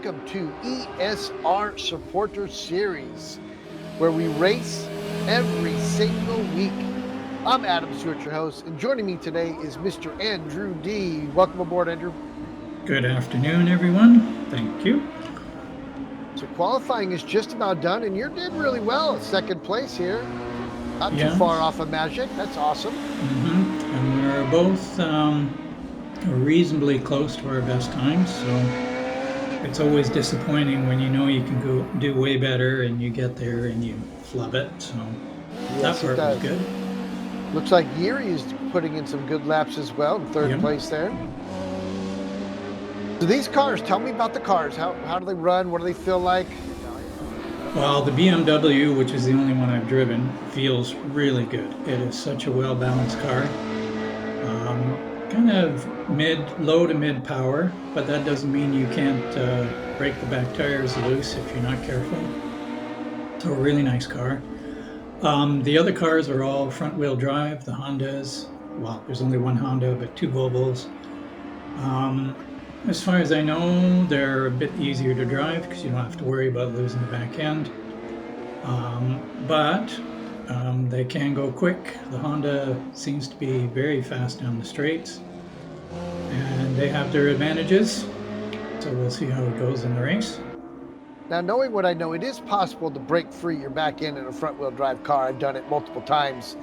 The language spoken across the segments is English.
welcome to ESR Supporter Series, where we race every single week. I'm Adam Stewart, your host, and joining me today is Mr. Andrew D. Welcome aboard, Andrew. Good afternoon, everyone. Thank you. So qualifying is just about done, and you did really well. Second place here. Not too far off of Magic. That's awesome. And we're both reasonably close to our best times, so it's always disappointing when you know you can go do way better and you get there and you flub it. So yes, that part was good. Looks like Yuri is putting in some good laps as well in third place there. So these cars, tell me about the cars. How do they run? What do they feel like? Well, the BMW, which is the only one I've driven, feels really good. It is such a well-balanced car. Kind of low to mid power, but that doesn't mean you can't break the back tires loose if you're not careful. So a really nice car. The other cars are all front-wheel drive. The Hondas, well, there's only one Honda, but two Volvos. As far as I know, they're a bit easier to drive because you don't have to worry about losing the back end. But they can go quick. The Honda seems to be very fast down the straights, and they have their advantages. So we'll see how it goes in the race. Now, knowing what I know, it is possible to break free your back end in a front-wheel drive car. I've done it multiple times.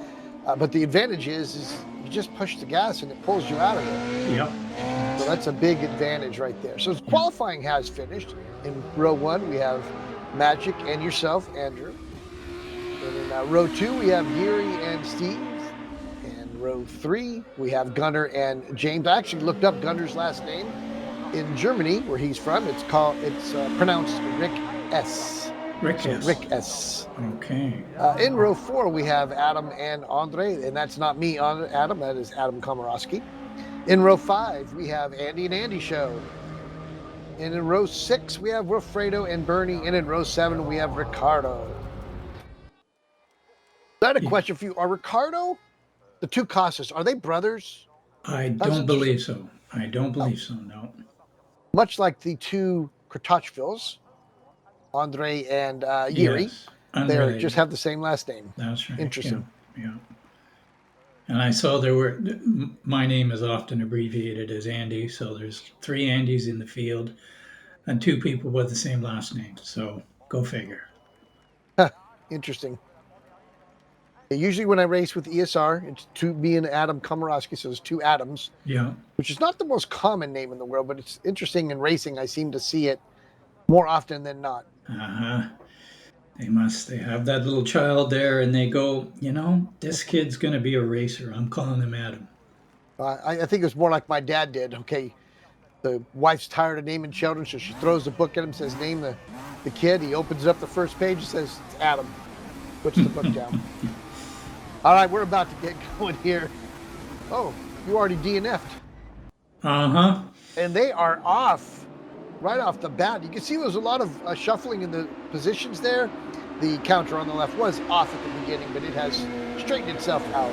But the advantage is you just push the gas and it pulls you out of it. Yep. So that's a big advantage right there. So qualifying has finished. In row one, we have Magic and yourself, Andrew. And in row two, we have Yuri and Steve. And row three, we have Gunnar and James. I actually looked up Gunnar's last name. In Germany, where he's from, it's pronounced Rick S. Rick S. Rick S. Okay. In row four, we have Adam and Andre, and that's not me, Adam. That is Adam Komorowski. In row five, we have Andy and Andy Show. And in row six, we have Wilfredo and Bernie. And in row seven, we have Ricardo. I had a question for you. Are Ricardo, the two Costas, are they brothers? I don't believe so. I don't believe so, no. Much like the two Kratochvils, Andre and Yuri. Yes, they just have the same last name. That's right. Interesting. Yeah. And I saw my name is often abbreviated as Andy, so there's 3 Andys in the field and 2 people with the same last name. So go figure. Interesting. Usually when I race with ESR, it's me and Adam Komorowski, so there's 2 Adams. Yeah. Which is not the most common name in the world, but it's interesting in racing. I seem to see it more often than not. They have that little child there and they go, this kid's going to be a racer. I'm calling him Adam. I think it was more like my dad did. Okay, the wife's tired of naming children, so she throws the book at him, says, name the kid. He opens up the first page and says, it's Adam. Puts the book down. All right, we're about to get going here. Oh, you already DNF'd. And they are off right off the bat. You can see there was a lot of shuffling in the positions there. The counter on the left was off at the beginning, but it has straightened itself out.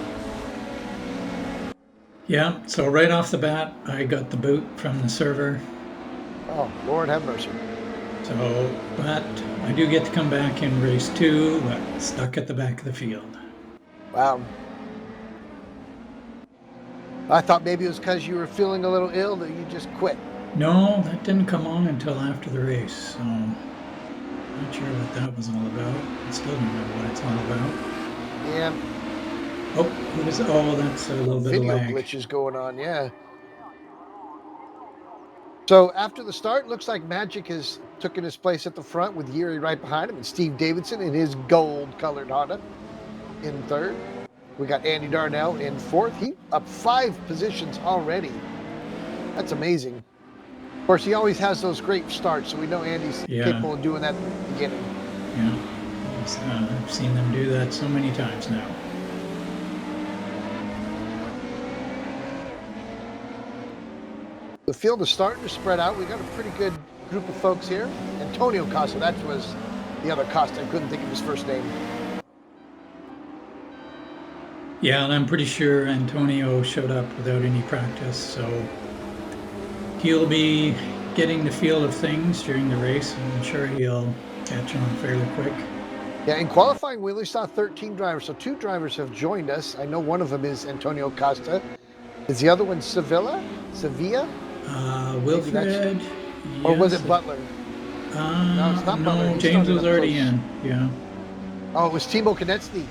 Yeah, so right off the bat, I got the boot from the server. Oh, Lord have mercy. So, but I do get to come back in race 2, but stuck at the back of the field. Wow. I thought maybe it was because you were feeling a little ill that you just quit. No, that didn't come on until after the race, so not sure what that was all about. I still don't know what it's all about. Yeah. That's a little bit of lag. Video glitches going on, yeah. So after the start, looks like Magic has taken his place at the front with Yuri right behind him and Steve Davidson in his gold-colored Honda in third. We got Andy Darnell in fourth. He up 5 positions already. That's amazing. Of course, he always has those great starts, so we know Andy's capable of doing that at the beginning. Yeah, I've seen them do that so many times now. The field is starting to spread out. We got a pretty good group of folks here. Antonio Costa, that was the other Costa. I couldn't think of his first name. Yeah, and I'm pretty sure Antonio showed up without any practice, so he'll be getting the feel of things during the race. I'm sure he'll catch on fairly quick. Yeah, in qualifying, we only saw 13 drivers, so 2 drivers have joined us. I know one of them is Antonio Costa. Is the other one Sevilla? Wilfred, Or was yes. it Butler? No, it's not Butler. No, He James started was up already close. in. Yeah. Oh, it was Timo Konecny.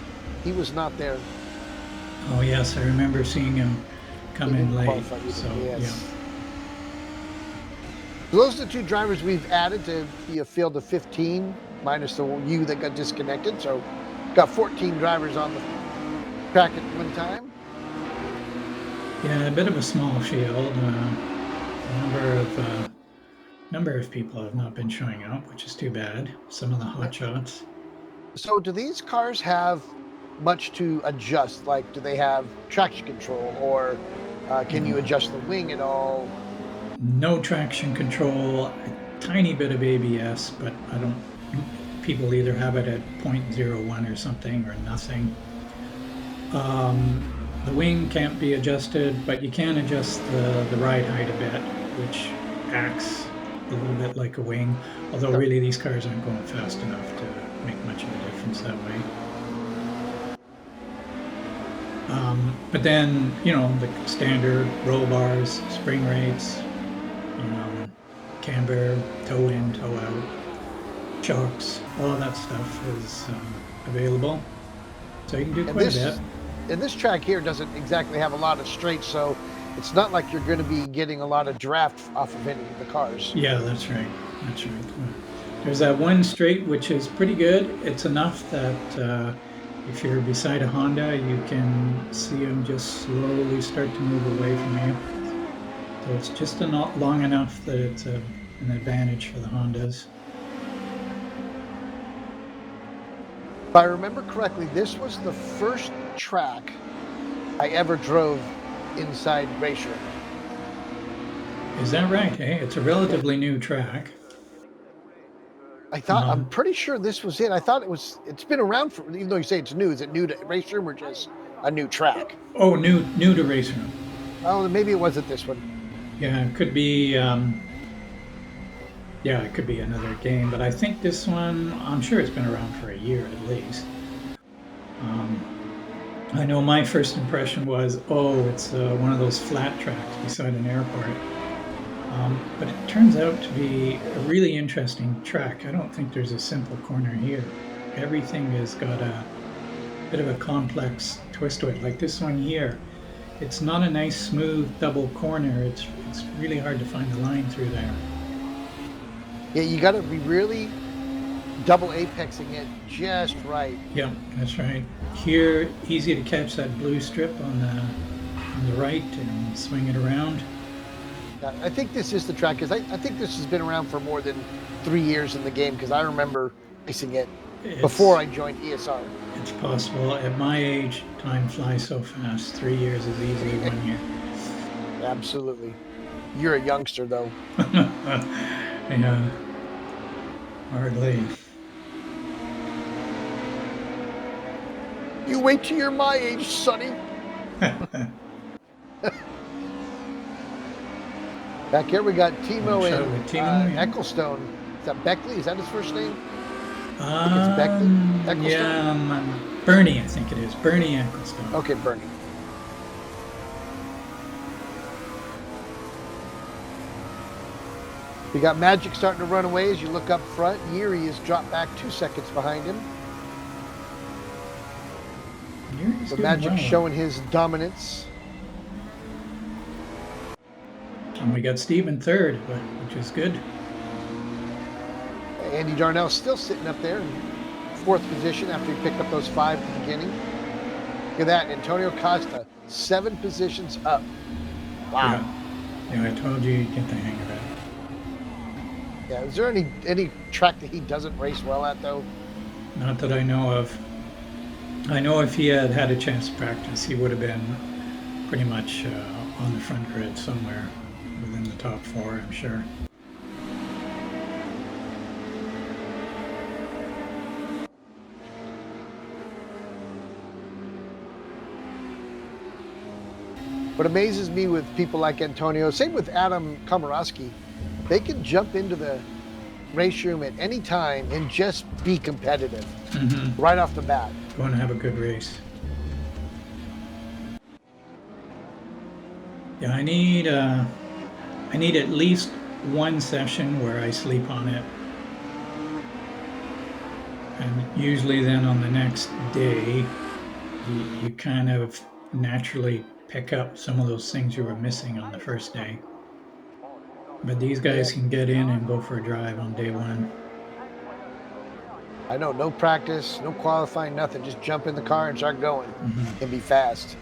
He was not there. Oh yes, I remember seeing him come He in didn't late. qualify either, So yes. So those are the 2 drivers we've added to be a field of 15, minus the you that got disconnected. So got 14 drivers on the track at one time. Yeah, a bit of a small field. Number of people have not been showing up, which is too bad. Some of the hot shots. So do these cars have much to adjust? Like, do they have traction control, or can you adjust the wing at all? No traction control, a tiny bit of ABS, but I don't. People either have it at 0.01 or something, or nothing. The wing can't be adjusted, but you can adjust the ride height a bit, which acts a little bit like a wing. Although really these cars aren't going fast enough to make much of a difference that way. But then, the standard roll bars, spring rates, camber, toe in, toe out, chocks, all of that stuff is available. So you can do quite a bit. And this track here doesn't exactly have a lot of straights, so it's not like you're going to be getting a lot of draft off of any of the cars. Yeah, that's right. That's right. There's that one straight which is pretty good. It's enough that if you're beside a Honda, you can see them just slowly start to move away from you. So it's just not long enough that it's an advantage for the Hondas. If I remember correctly, this was the first track I ever drove inside RaceRoom. Is that right? Hey, it's a relatively new track. I'm pretty sure this was it. I thought it's been around for, even though you say it's new, is it new to RaceRoom or just a new track? Oh, new to RaceRoom. Oh, maybe it wasn't this one. Yeah, it could be. It could be another game, but I think this one, I'm sure it's been around for a year at least. I know my first impression was, it's one of those flat tracks beside an airport. But it turns out to be a really interesting track. I don't think there's a simple corner here. Everything has got a bit of a complex twist to it. Like this one here, it's not a nice smooth double corner. It's really hard to find the line through there. Yeah, you got to be really double apexing it just right. Yeah, that's right. Here, easy to catch that blue strip on the right and swing it around. I think this is the track, because I think this has been around for more than 3 years in the game, because I remember racing it before I joined ESR. It's possible. At my age, time flies so fast. 3 years is easily 1 year. Absolutely. You're a youngster, though. Yeah, hardly. You wait till you're my age, Sonny. Back here we got Timo and Ecclestone. Is that Beckley? Is that his first name? I think it's Beckley. Ecclestone? Yeah, Bernie, I think it is. Bernie Ecclestone. Okay, Bernie. We got Magic starting to run away as you look up front. Yuri has dropped back 2 seconds behind him. Yuri's doing Magic well. showing his dominance. And we got Steve in third, which is good. Andy Darnell still sitting up there in 4th position after he picked up those 5 at the beginning. Look at that, Antonio Costa, 7 positions up. Wow. Yeah, I told you you'd get the hang of it. Yeah, is there any track that he doesn't race well at, though? Not that I know of. I know if he had had a chance to practice, he would have been pretty much on the front grid somewhere within the top 4, I'm sure. What amazes me with people like Antonio, same with Adam Komorowski, they can jump into the race room at any time and just be competitive right off the bat. Going to have a good race. Yeah, I need at least one session where I sleep on it. And usually then on the next day, you kind of naturally pick up some of those things you were missing on the first day. But these guys can get in and go for a drive on day one. I know, no practice, no qualifying, nothing. Just jump in the car and start going and be fast.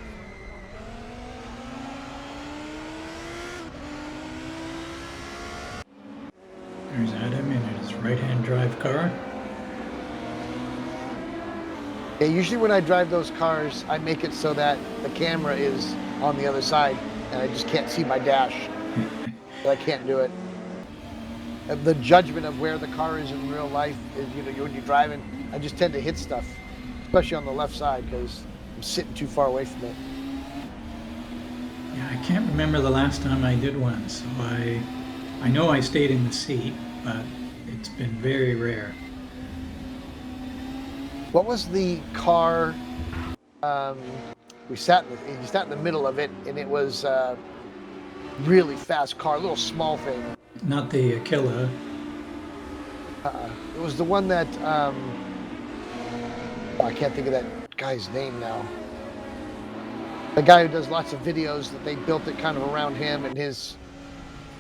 There's Adam in his right-hand drive car. Yeah, usually when I drive those cars, I make it so that the camera is on the other side and I just can't see my dash. I can't do it. The judgment of where the car is in real life is, you know, when you're driving, I just tend to hit stuff, especially on the left side because I'm sitting too far away from it. Yeah, I can't remember the last time I did one, so I know I stayed in the seat, but it's been very rare. What was the car? You sat in the middle of it, and it was a really fast car, a little small thing. Not the Aquila. It was the one that I can't think of that guy's name now. The guy who does lots of videos that they built it kind of around him and his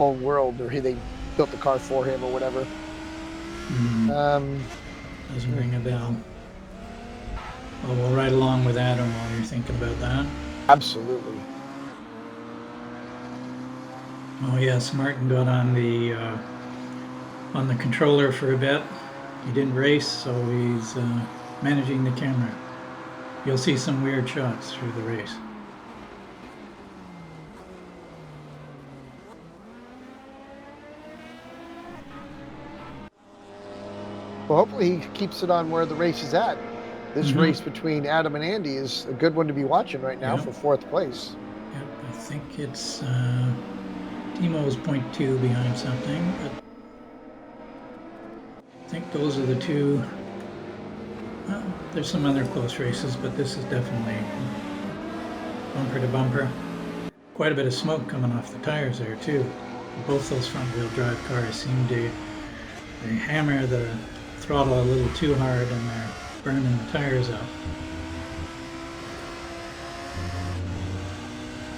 own world, or they built the car for him or whatever. Doesn't ring a bell. Well, we'll ride along with Adam while you're thinking about that. Absolutely. Oh yes, Martin got on the controller for a bit. He didn't race, so he's managing the camera. You'll see some weird shots through the race. Well, hopefully he keeps it on where the race is at. This race between Adam and Andy is a good one to be watching right now for fourth place. Yep, I think it's Timo's 0.2 behind something, but I think those are the two. Well, there's some other close races, but this is definitely bumper to bumper. Quite a bit of smoke coming off the tires there too. Both those front-wheel drive cars seem to hammer the throttle a little too hard, and they're burning the tires up.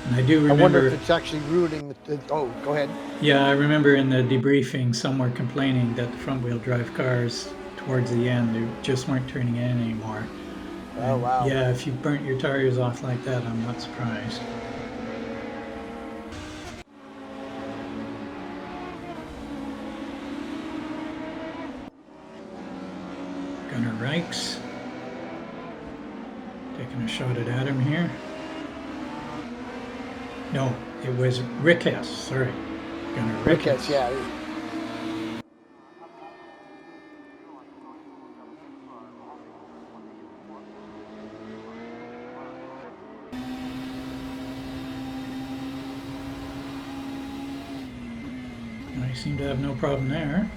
And I do remember. I wonder if it's actually ruining the. Oh, go ahead. Yeah, I remember in the debriefing, some were complaining that the front-wheel drive cars, towards the end, they just weren't turning in anymore. Oh, wow. Yeah, if you burnt your tires off like that, I'm not surprised. Gunnar Reichs taking a shot at Adam here. No, it was Rickes, sorry. Gunnar Rickes, yeah. I seem to have no problem there.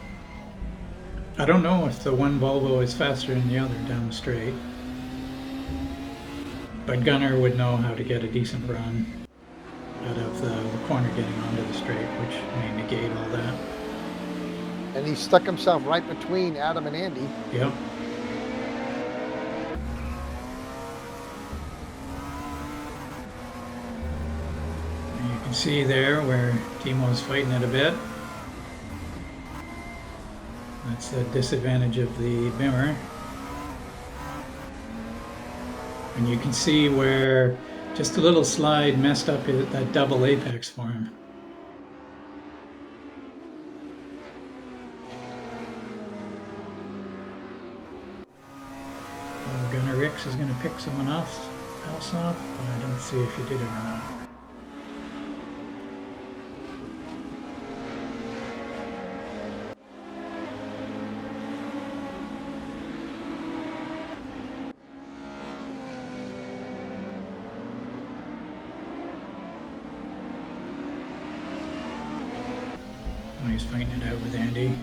I don't know if the one Volvo is faster than the other down the straight, but Gunnar would know how to get a decent run out of the corner getting onto the straight, which may negate all that. And he stuck himself right between Adam and Andy. Yep. And you can see there where Timo's fighting it a bit. That's the disadvantage of the Bimmer. And you can see where just a little slide messed up that double apex for him. Oh, Gunnar Ricks is going to pick someone else off, but I don't see if he did it or not. Gunner's fighting it out with Andy.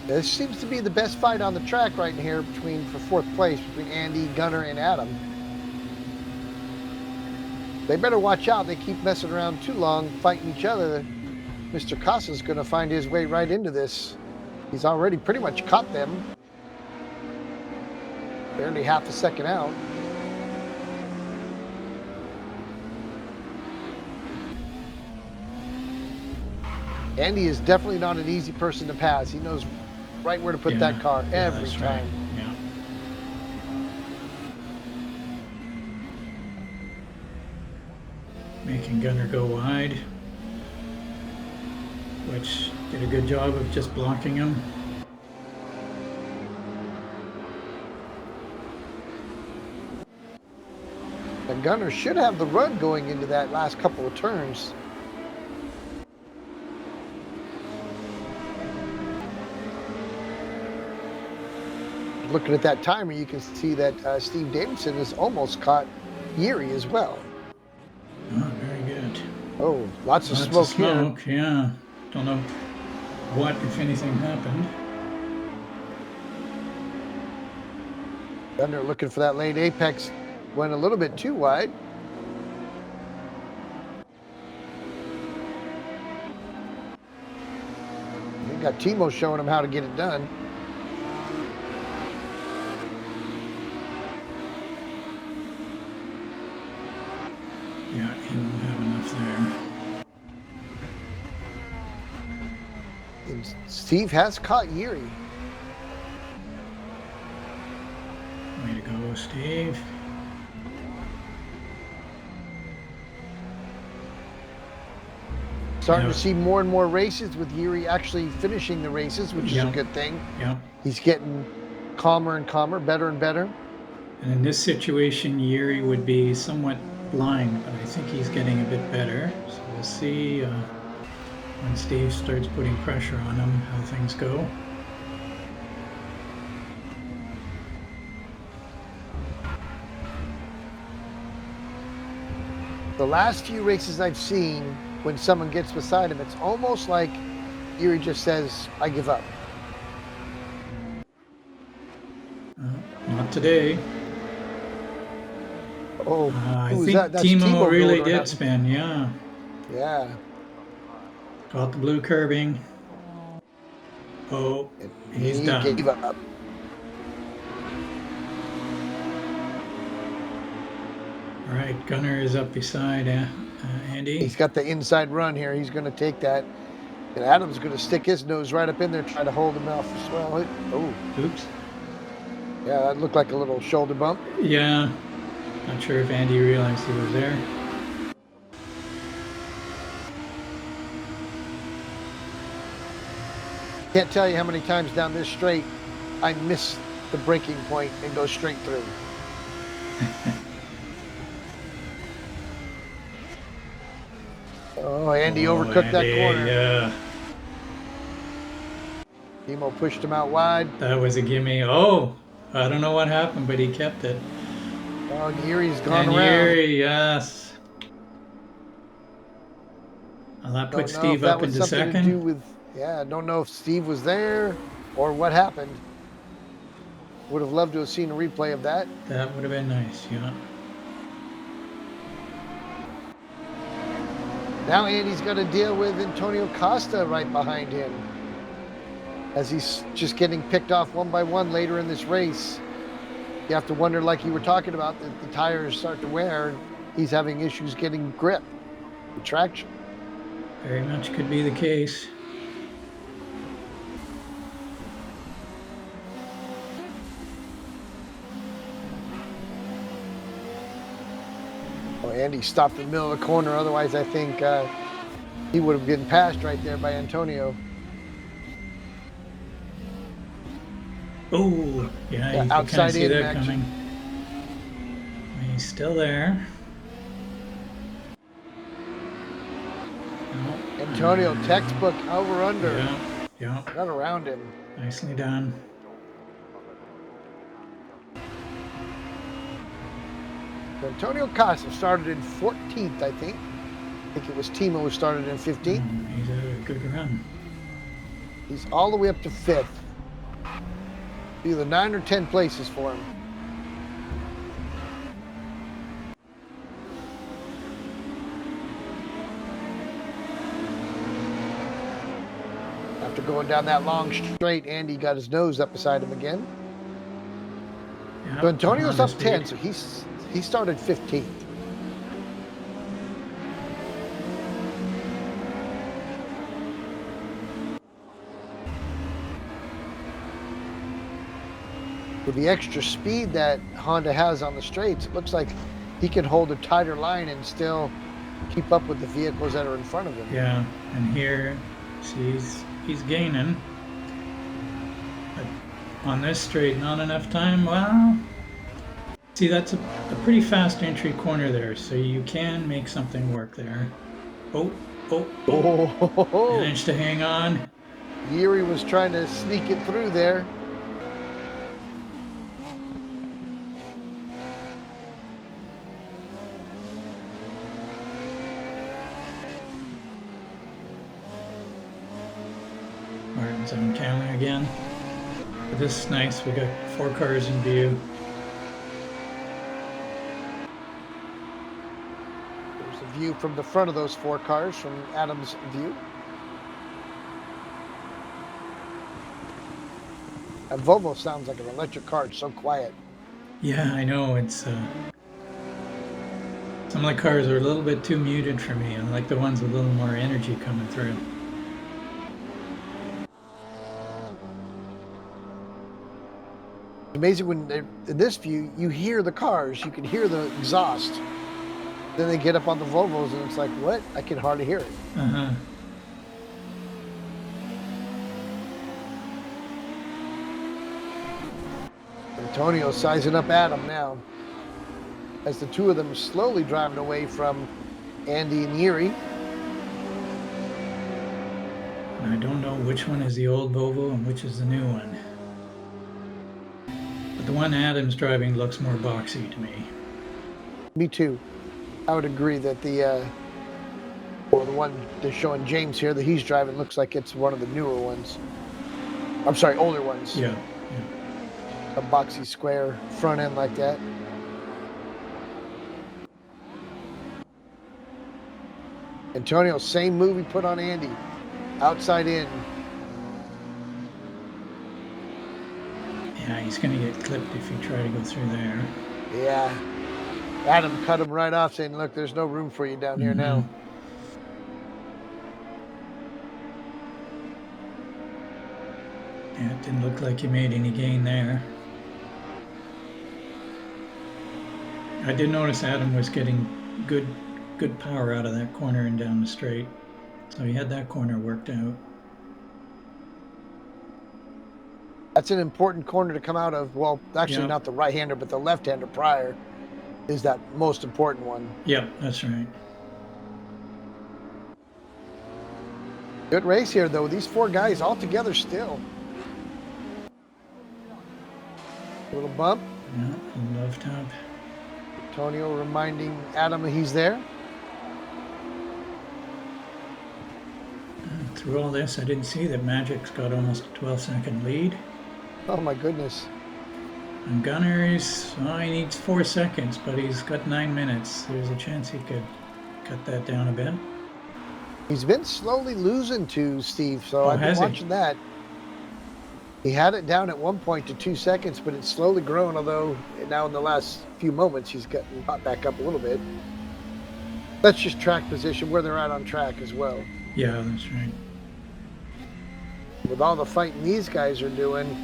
This seems to be the best fight on the track right here for fourth place between Andy, Gunner, and Adam. They better watch out. They keep messing around too long, fighting each other. Mr. Costa's going to find his way right into this. He's already pretty much caught them. Barely half a second out. Andy is definitely not an easy person to pass. He knows right where to put that car every time. Right. Yeah. Making Gunner go wide, which did a good job of just blocking him. The Gunner should have the run going into that last couple of turns. Looking at that timer, you can see that Steve Davidson has almost caught Yuri as well. Oh, very good. Oh, lots of smoke here. Yeah. Don't know what, if anything, happened. Gunner looking for that late apex. Went a little bit too wide. We got Timo showing him how to get it done. Yeah, he won't have enough there. And Steve has caught Yuri. Way to go, Steve. Starting to see more and more races with Yuri actually finishing the races, which is a good thing. Yeah. He's getting calmer and calmer, better and better. And in this situation, Yuri would be somewhat blind, but I think he's getting a bit better. So we'll see when Steve starts putting pressure on him how things go. The last few races I've seen, when someone gets beside him, it's almost like Yuri just says, I give up. Not today. Oh, I who think that? That's Timo really going did spin, yeah. Yeah. Got the blue curbing. Oh, he's he done. Gave up. All right, Gunner is up beside Andy. He's got the inside run here. He's going to take that. And Adam's going to stick his nose right up in there, try to hold him off as well. Oh. Oops. Yeah, that looked like a little shoulder bump. Yeah. Not sure if Andy realized he was there. Can't tell you how many times down this straight I miss the braking point and go straight through. Oh, Andy overcooked that corner. Yeah. Timo pushed him out wide. That was a gimme. Oh, I don't know what happened, but he kept it. Oh, and Yuri's gone and around. Yuri, yes. Well, that put Steve up into second. I don't know if Steve was there or what happened. Would have loved to have seen a replay of that. That would have been nice, yeah. Now Andy's got to deal with Antonio Costa right behind him, as he's just getting picked off one by one later in this race. You have to wonder, like you were talking about, that the tires start to wear and he's having issues getting grip and traction. Very much could be the case. Oh, Andy stopped in the middle of the corner. Otherwise, I think he would have been passed right there by Antonio. Oh, yeah, you outside can kind of see in that action. coming. He's still there. No. Antonio, textbook over under. Yeah. Not around him. Nicely done. Antonio Costa started in 14th, I think. I think it was Timo who started in 15th. He's a good run. He's all the way up to 5th. Either 9 or 10 places for him. After going down that long straight, Andy got his nose up beside him again. Yep, So Antonio's up Honda 10, speed. so he started 15th. With the extra speed that Honda has on the straights, it looks like he can hold a tighter line and still keep up with the vehicles that are in front of him. Yeah, and here, see, he's gaining. But on this straight, not enough time. Well, see, that's a pretty fast entry corner there, so you can make something work there. Oh. Managed to hang on. Yuri was trying to sneak it through there. Martin's on camera again. But this is nice. We got 4 cars in view. There's a view from the front of those 4 cars from Adam's view. And Volvo sounds like an electric car. It's so quiet. Yeah, I know. It's some of the cars are a little bit too muted for me. I like the ones with a little more energy coming through. Amazing when they're in this view, you hear the cars, you can hear the exhaust. Then they get up on the Volvos and it's like, what? I can hardly hear it. Uh-huh. Antonio sizing up Adam now. As the two of them slowly driving away from Andy and Yuri. I don't know which one is the old Volvo and which is the new one. But the one Adam's driving looks more boxy to me. Me too. I would agree that the one they're showing James here that he's driving looks like it's one of the newer ones. I'm sorry, older ones. Yeah. A boxy square front end like that. Antonio, same move he put on Andy. Outside in. Yeah, he's going to get clipped if he try to go through there. Yeah. Adam cut him right off saying, look, there's no room for you down here now. Yeah, it didn't look like he made any gain there. I did notice Adam was getting good power out of that corner and down the straight. So he had that corner worked out. That's an important corner to come out of. Well, actually not the right-hander, but the left-hander prior is that most important one. Yep, that's right. Good race here, though. These 4 guys all together still. A little bump. Yeah, love top. Antonio reminding Adam he's there. Through all this, I didn't see that Magic's got almost a 12-second lead. Oh, my goodness. And Gunner is, he needs 4 seconds, but he's got 9 minutes. There's a chance he could cut that down a bit. He's been slowly losing to Steve, so I've been watching that. He had it down at one point to 2 seconds, but it's slowly grown, although now in the last few moments he's gotten caught back up a little bit. That's just track position, where they're at on track as well. Yeah, that's right. With all the fighting these guys are doing,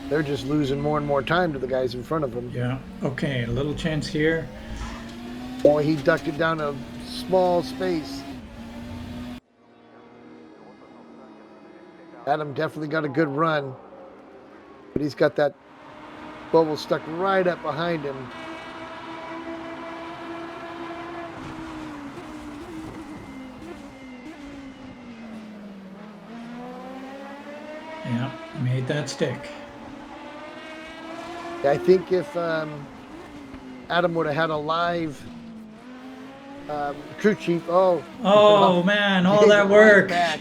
they're just losing more and more time to the guys in front of them. Yeah, okay, a little chance here. Boy, he ducked it down a small space. Adam definitely got a good run, but he's got that bubble stuck right up behind him. Yeah, made that stick. I think if Adam would have had a live Crew chief. Oh. Oh man, all Gave that it work. Right back.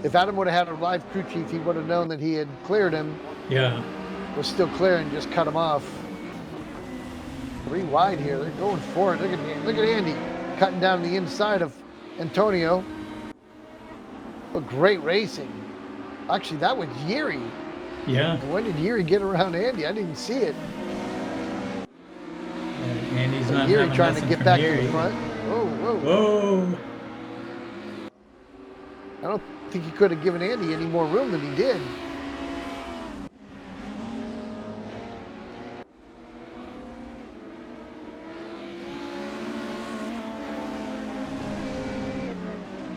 If Adam would have had a live crew chief, he would have known that he had cleared him. Yeah. Was still clearing, just cut him off. 3 wide here. They're going for it. Look at Andy cutting down the inside of Antonio. Oh, great racing. Actually, that was Yuri. Yeah. When did Yuri get around Andy? I didn't see it. Andy's not Yuri having trying to nothing get from back Yuri. to the front. Whoa, whoa. Whoa. I don't think he could have given Andy any more room than he did.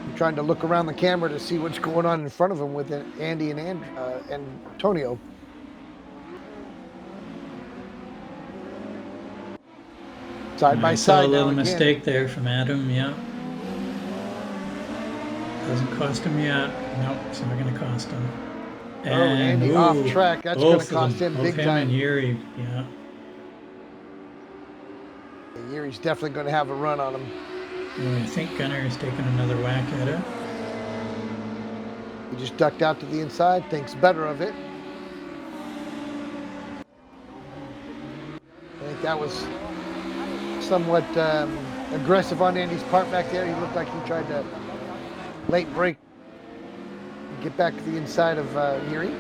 I'm trying to look around the camera to see what's going on in front of him with Andy and Antonio. Side by I saw side a little now again. mistake there from Adam, yeah. Doesn't cost him yet. Nope, it's not going to cost him. And Andy off track. That's going to cost him big time. And Yuri, yeah. Yuri's definitely going to have a run on him. Well, I think Gunnar is taking another whack at it. He just ducked out to the inside, thinks better of it. I think that was somewhat aggressive on Andy's part back there. He looked like he tried to late break, get back to the inside of Yuri.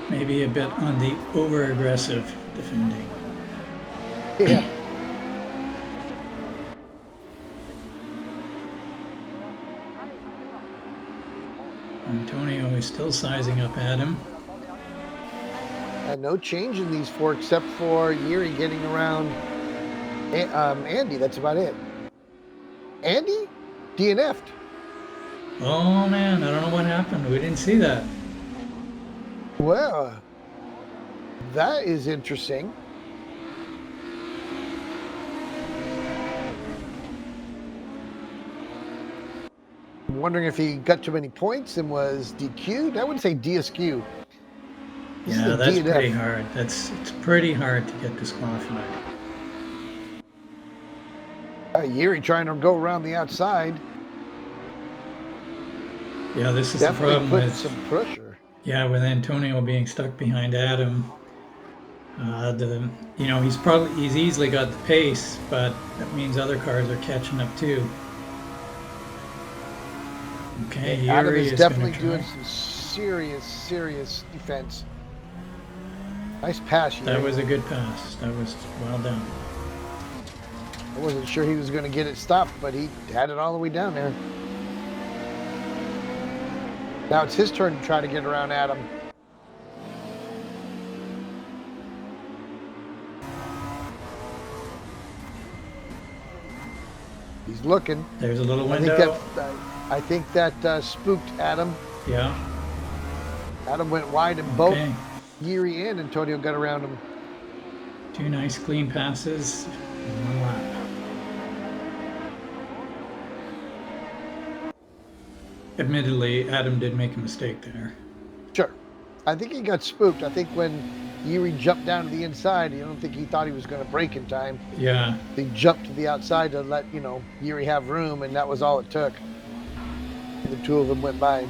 Maybe a bit on the over-aggressive defending. Yeah. Antonio is still sizing up at him. No change in these 4 except for Yuri getting around Andy. That's about it. Andy? DNF'd. Oh man, I don't know what happened. We didn't see that. Well, that is interesting. I'm wondering if he got too many points and was DQ'd. I wouldn't say DSQ. Yeah, that's DNF. Pretty hard. It's pretty hard to get disqualified. Yuri trying to go around the outside. Yeah, this is definitely the problem with some pressure. Yeah, with Antonio being stuck behind Adam. He's easily got the pace, but that means other cars are catching up too. Okay, Adam Yuri is definitely doing some serious defense. Nice pass, Yuri. That was a good pass. That was well done. I wasn't sure he was going to get it stopped, but he had it all the way down there. Now it's his turn to try to get around Adam. He's looking. There's a little window. I think that spooked Adam. Yeah. Adam went wide and both Yuri and Antonio got around him. 2 nice clean passes in 1 lap. Admittedly, Adam did make a mistake there. Sure. I think he got spooked. I think when Yuri jumped down to the inside, I don't think he thought he was going to brake in time. Yeah. He jumped to the outside to let, Yuri have room, and that was all it took. The 2 of them went by.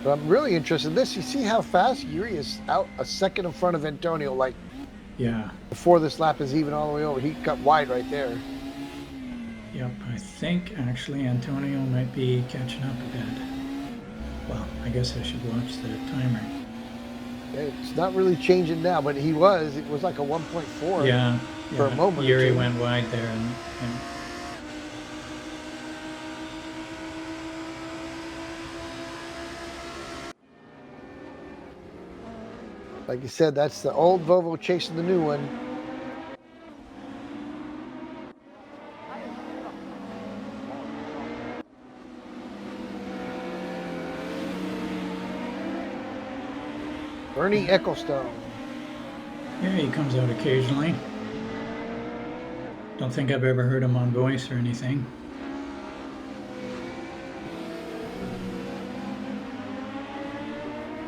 But I'm really interested in this. You see how fast Yuri is out a second in front of Antonio, like before this lap is even all the way over. He got wide right there. Yep, I think actually Antonio might be catching up a bit. Well, I guess I should watch the timer. It's not really changing now, but it was like a 1.4 for a moment. Yuri went wide there. And like you said, that's the old Volvo chasing the new one. Bernie Ecclestone. Yeah, he comes out occasionally. Don't think I've ever heard him on voice or anything.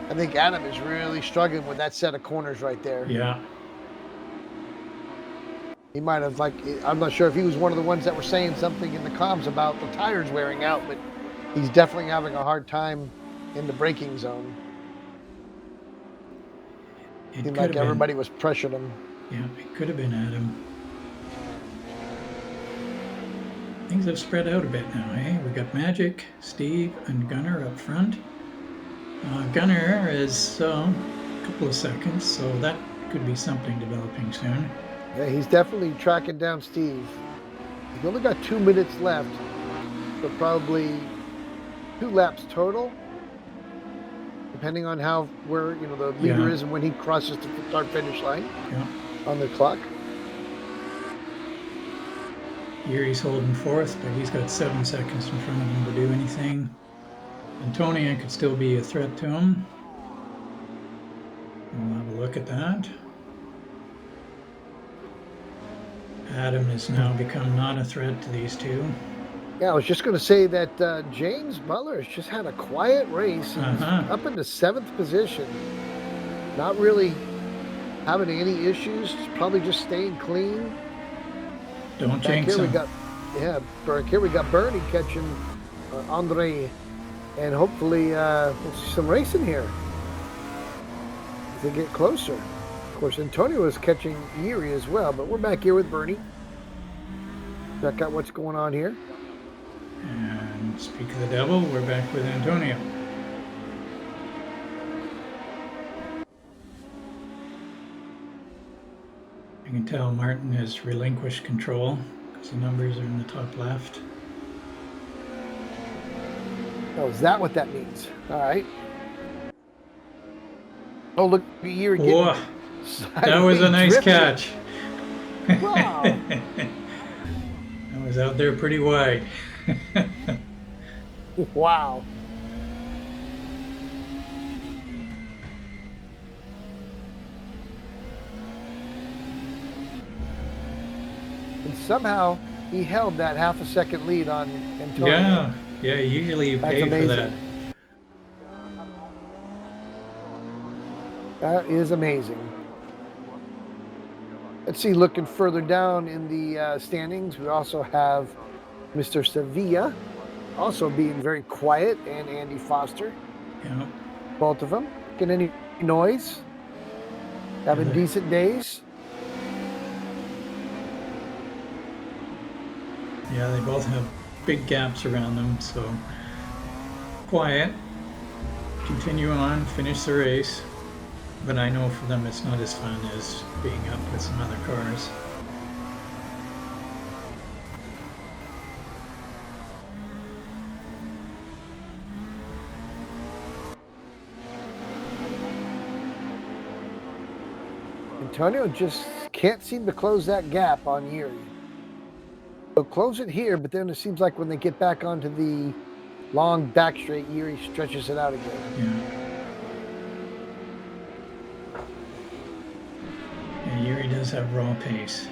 I think Adam is really struggling with that set of corners right there. Yeah. He might have, like, I'm not sure if he was one of the ones that were saying something in the comms about the tires wearing out, but he's definitely having a hard time in the braking zone. It Seemed could like have everybody been. was pressuring him. Yeah, it could have been Adam. Things have spread out a bit now, eh? We got Magic, Steve, and Gunner up front. Gunner is a couple of seconds, so that could be something developing soon. Yeah, he's definitely tracking down Steve. He's only got 2 minutes left, so probably 2 laps total, depending on where the leader is and when he crosses the start-finish line on the clock. Yuri's holding fourth, but he's got 7 seconds in front of him to do anything. Antonio could still be a threat to him. We'll have a look at that. Adam has now become not a threat to these two. Yeah, I was just going to say that James Butler has just had a quiet race. He's up in the 7th position. Not really having any issues. Probably just staying clean. Don't jinx him. Berg. Here we got Bernie catching Andre. And hopefully we'll see some racing here as they get closer. Of course, Antonio is catching Yuri as well, but we're back here with Bernie. Check out what's going on here. And speak of the devil, we're back with Antonio. You can tell Martin has relinquished control because the numbers are in the top left. Oh, is that what that means? All right. Oh, look, Yuri getting... Whoa, that was a nice catch. Wow. That was out there pretty wide. Wow. And somehow he held that half a second lead on Antonio. Yeah, usually you pay for that. That is amazing. Let's see, looking further down in the standings, we also have Mr. Sevilla also being very quiet, and Andy Foster. Yeah. Both of them. Getting any noise? Having decent days? Yeah, they both have big gaps around them, so quiet. Continue on, finish the race. But I know for them it's not as fun as being up with some other cars. Antonio just can't seem to close that gap on Yuri. They'll close it here, but then it seems like when they get back onto the long back straight, Yuri stretches it out again. Yeah, Yuri does have raw pace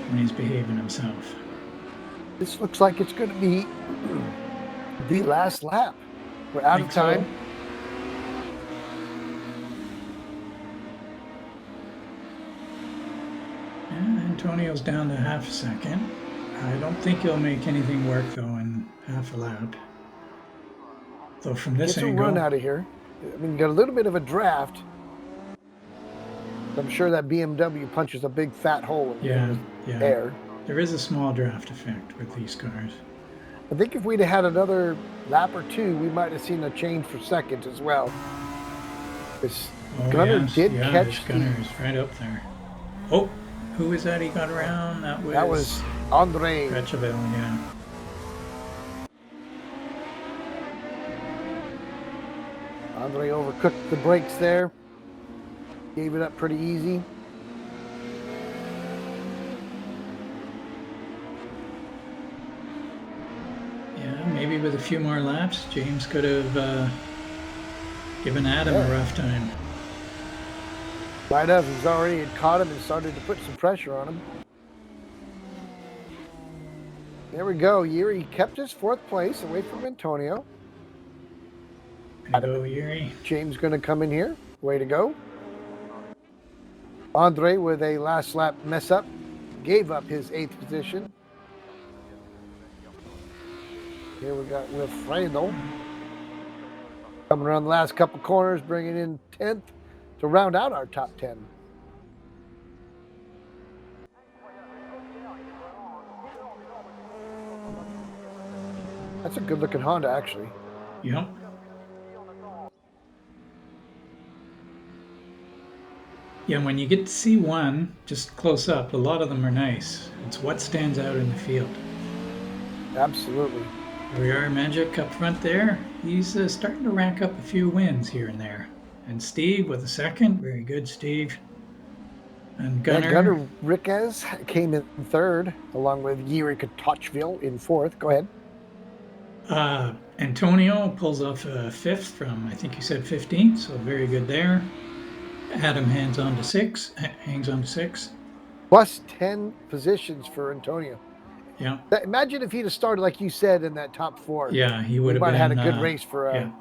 when he's behaving himself. This looks like it's going to be the last lap. We're out of time. So. Antonio's down to half a second. I don't think he'll make anything work though in half a lap. So from this angle, run out of here. I mean, got a little bit of a draft. I'm sure that BMW punches a big fat hole in the air. There is a small draft effect with these cars. I think if we'd have had another lap or two, we might have seen a change for seconds as well. Gunner did catch. Gunner is right up there. Oh. Who was that he got around? That was Andre. Retchevel, yeah. Andre overcooked the brakes there. Gave it up pretty easy. Yeah, maybe with a few more laps, James could have given Adam a rough time. Might have. He's already had caught him and started to put some pressure on him. There we go. Yuri kept his 4th place away from Antonio. Way to go, Yuri. James going to come in here. Way to go. Andre with a last lap mess up. Gave up his 8th position. Here we got Wilfredo. Coming around the last couple corners, bringing in 10th to round out our top 10. That's a good looking Honda, actually. Yep. Yeah, when you get to see one just close up, a lot of them are nice. It's what stands out in the field. Absolutely. There we are, Magic up front there. He's starting to rack up a few wins here and there. And Steve with a second. Very good, Steve. And Gunnar. Gunnar Riquez came in 3rd, along with Yuri Kotochville in 4th. Go ahead. Antonio pulls off a 5th from, I think you said 15th, so very good there. Adam hangs on to 6. Plus 10 positions for Antonio. Yeah. Imagine if he'd have started, like you said, in that top 4. Yeah, he would have been, had a good race for. Yeah.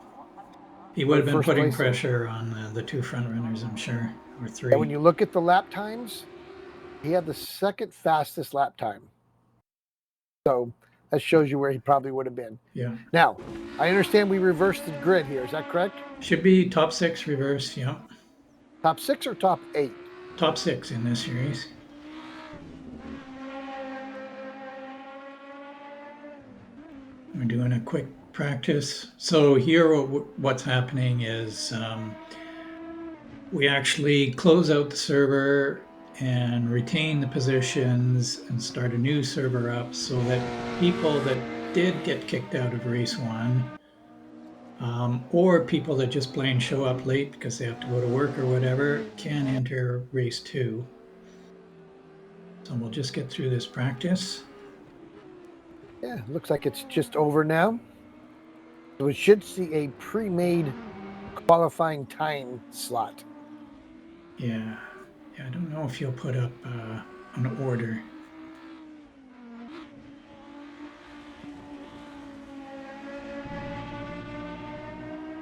He would have been putting place. Pressure on the 2 front runners, I'm sure, or 3. And when you look at the lap times, he had the 2nd fastest lap time. So that shows you where he probably would have been. Yeah. Now, I understand we reversed the grid here. Is that correct? Should be top 6 reverse. Yeah. Top 6 or top 8? Top 6 in this series. We're doing a quick practice. So here what's happening is we actually close out the server and retain the positions and start a new server up so that people that did get kicked out of race 1 or people that just plain show up late because they have to go to work or whatever can enter race 2. So we'll just get through this practice. Yeah, looks like it's just over now. So we should see a pre-made qualifying time slot. Yeah, I don't know if you'll put up an order.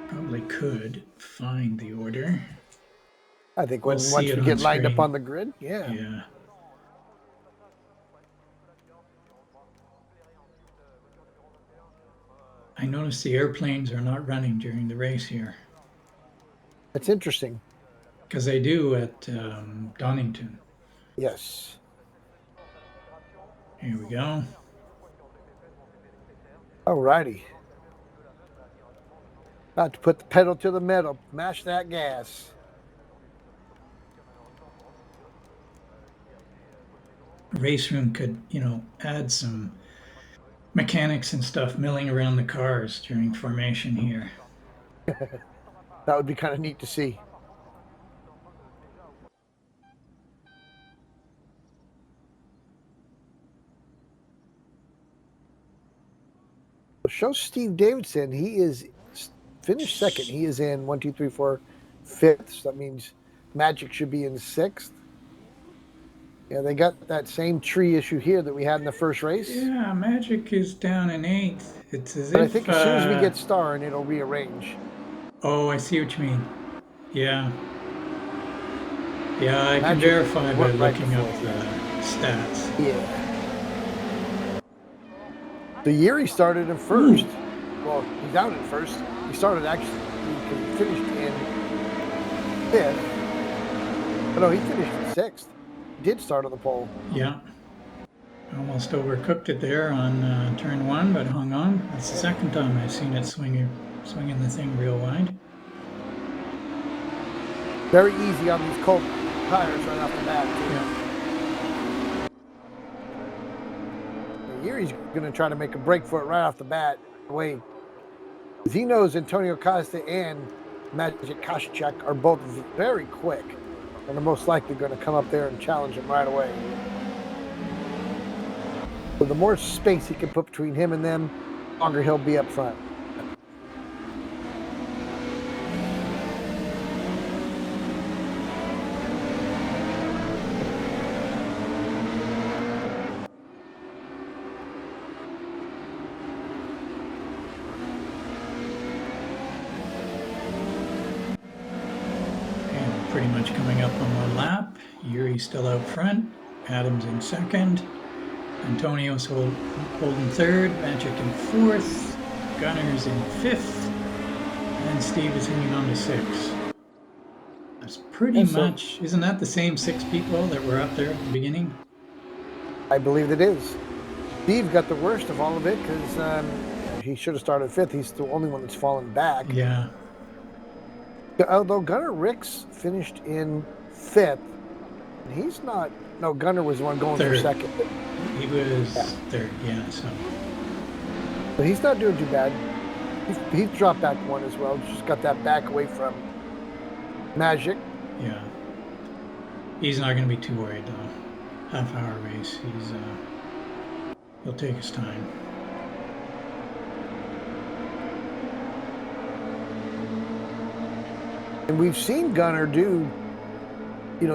Probably could find the order. I think once we get lined up on the grid, Yeah. I noticed the airplanes are not running during the race here. That's interesting. Because they do at Donington. Yes. Here we go. Alrighty. About to put the pedal to the metal. Mash that gas. RaceRoom could, add some mechanics and stuff milling around the cars during formation here. That would be kind of neat to see. Show Steve Davidson. He is finished 2nd. He is in 1, 2, 3, 4, 5th. So that means Magic should be in 6th. Yeah, they got that same tree issue here that we had in the first race. Yeah, Magic is down in 8th. It's as but if... I think as soon as we get Star, and it'll rearrange. Oh, I see what you mean. Yeah. Yeah, I can verify by looking up the stats. Yeah. The year he started in 1st. Well, he's down in 1st. He started actually, he finished in 5th. But no, he finished in 6th. Did start on the pole. Yeah. Almost overcooked it there on turn 1, but hung on. That's the 2nd time I've seen it swinging the thing real wide. Very easy on these cold tires right off the bat. Yeah. Yuri's going to try to make a break for it right off the bat. He knows Antonio Costa and Magic Koscheck are both very quick. And they're most likely going to come up there and challenge him right away. So the more space he can put between him and them, the longer he'll be up front. Yuri's still out front. Adam's in second. Antonio's holding third. Magic in fourth. Gunner's in fifth. And Steve is hanging on to sixth. That's pretty much, isn't that the same 6 people that were up there at the beginning? I believe it is. Steve got the worst of all of it because he should have started fifth. He's the only one that's fallen back. Yeah. Although Gunner Ricks finished in fifth, he's not. No, Gunner was the one going third. for second. He was third, yeah. So he's not doing too bad. He's dropped back one as well. Just got that back away from Magic. Yeah. He's not going to be too worried though. Half-hour race. He'll take his time. And we've seen Gunner do,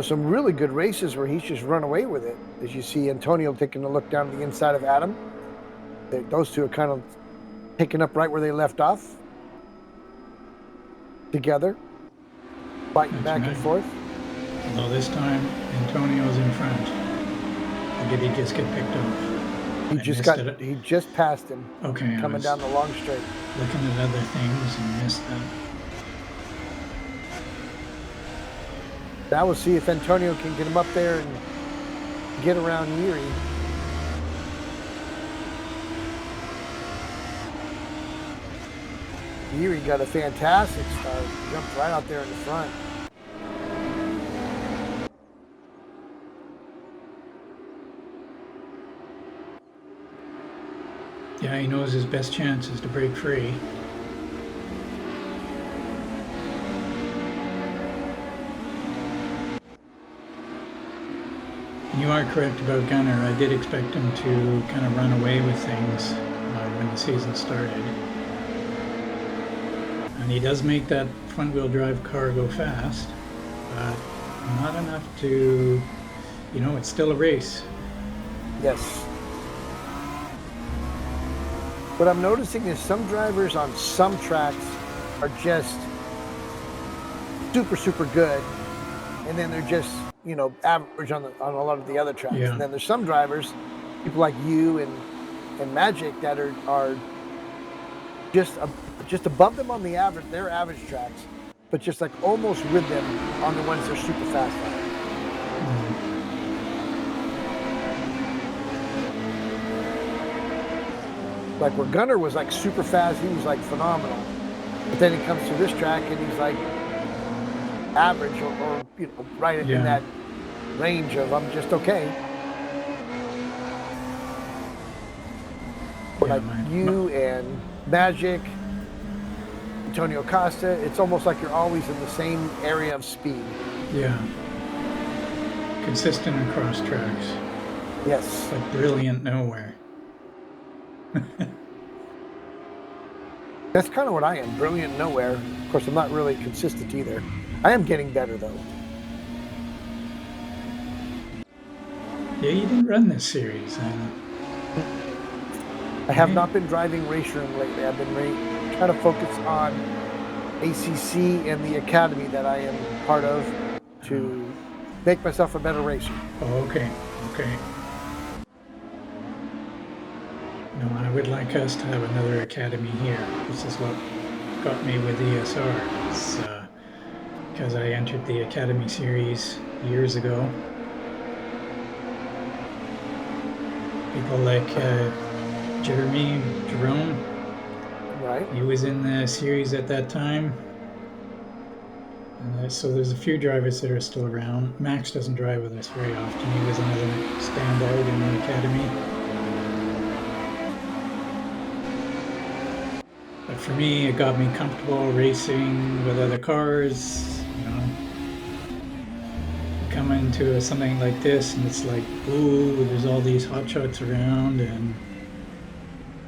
some really good races where he's just run away with it. As you see Antonio taking a look down the inside of Adam. Those two are kind of picking up right where they left off. Together. Fighting back and forth. Although this time, Antonio's in front. Or did he just get picked off? He just passed him. Okay. Coming down the long straight. Looking at other things and missed that. Now we'll see if Antonio can get him up there and get around Yuri. Yuri got a fantastic start. Jumped right out there in the front. Yeah, he knows his best chance is to break free. You are correct about Gunner. I did expect him to kind of run away with things when the season started. And he does make that front-wheel drive car go fast, but not enough to, it's still a race. Yes. What I'm noticing is some drivers on some tracks are just super, super good, and then they're just, average on a lot of the other tracks. Yeah. And then there's some drivers, people like you and Magic, that are just above them on their average tracks, but just like almost with them on the ones they're super fast on. Like where Gunner was like super fast, he was like phenomenal. But then he comes to this track and he's like average or right in that range of I'm just okay. Like you and Magic, Antonio Costa, it's almost like you're always in the same area of speed. Yeah. Consistent across tracks. Yes. But brilliant nowhere. That's kind of what I am, brilliant nowhere. Of course, I'm not really consistent either. I am getting better, though. Yeah, you didn't run this series. I have not been driving RaceRoom lately. I've been trying to focus on ACC and the academy that I am part of to make myself a better racer. Oh, okay. No, I would like us to have another academy here. This is what got me with ESR. It's because I entered the academy series years ago. People like Jerome. Right. He was in the series at that time. So there's a few drivers that are still around. Max doesn't drive with us very often. He was another standout in the academy. But for me, it got me comfortable racing with other cars. Come into something like this and it's like, ooh, there's all these hotshots around and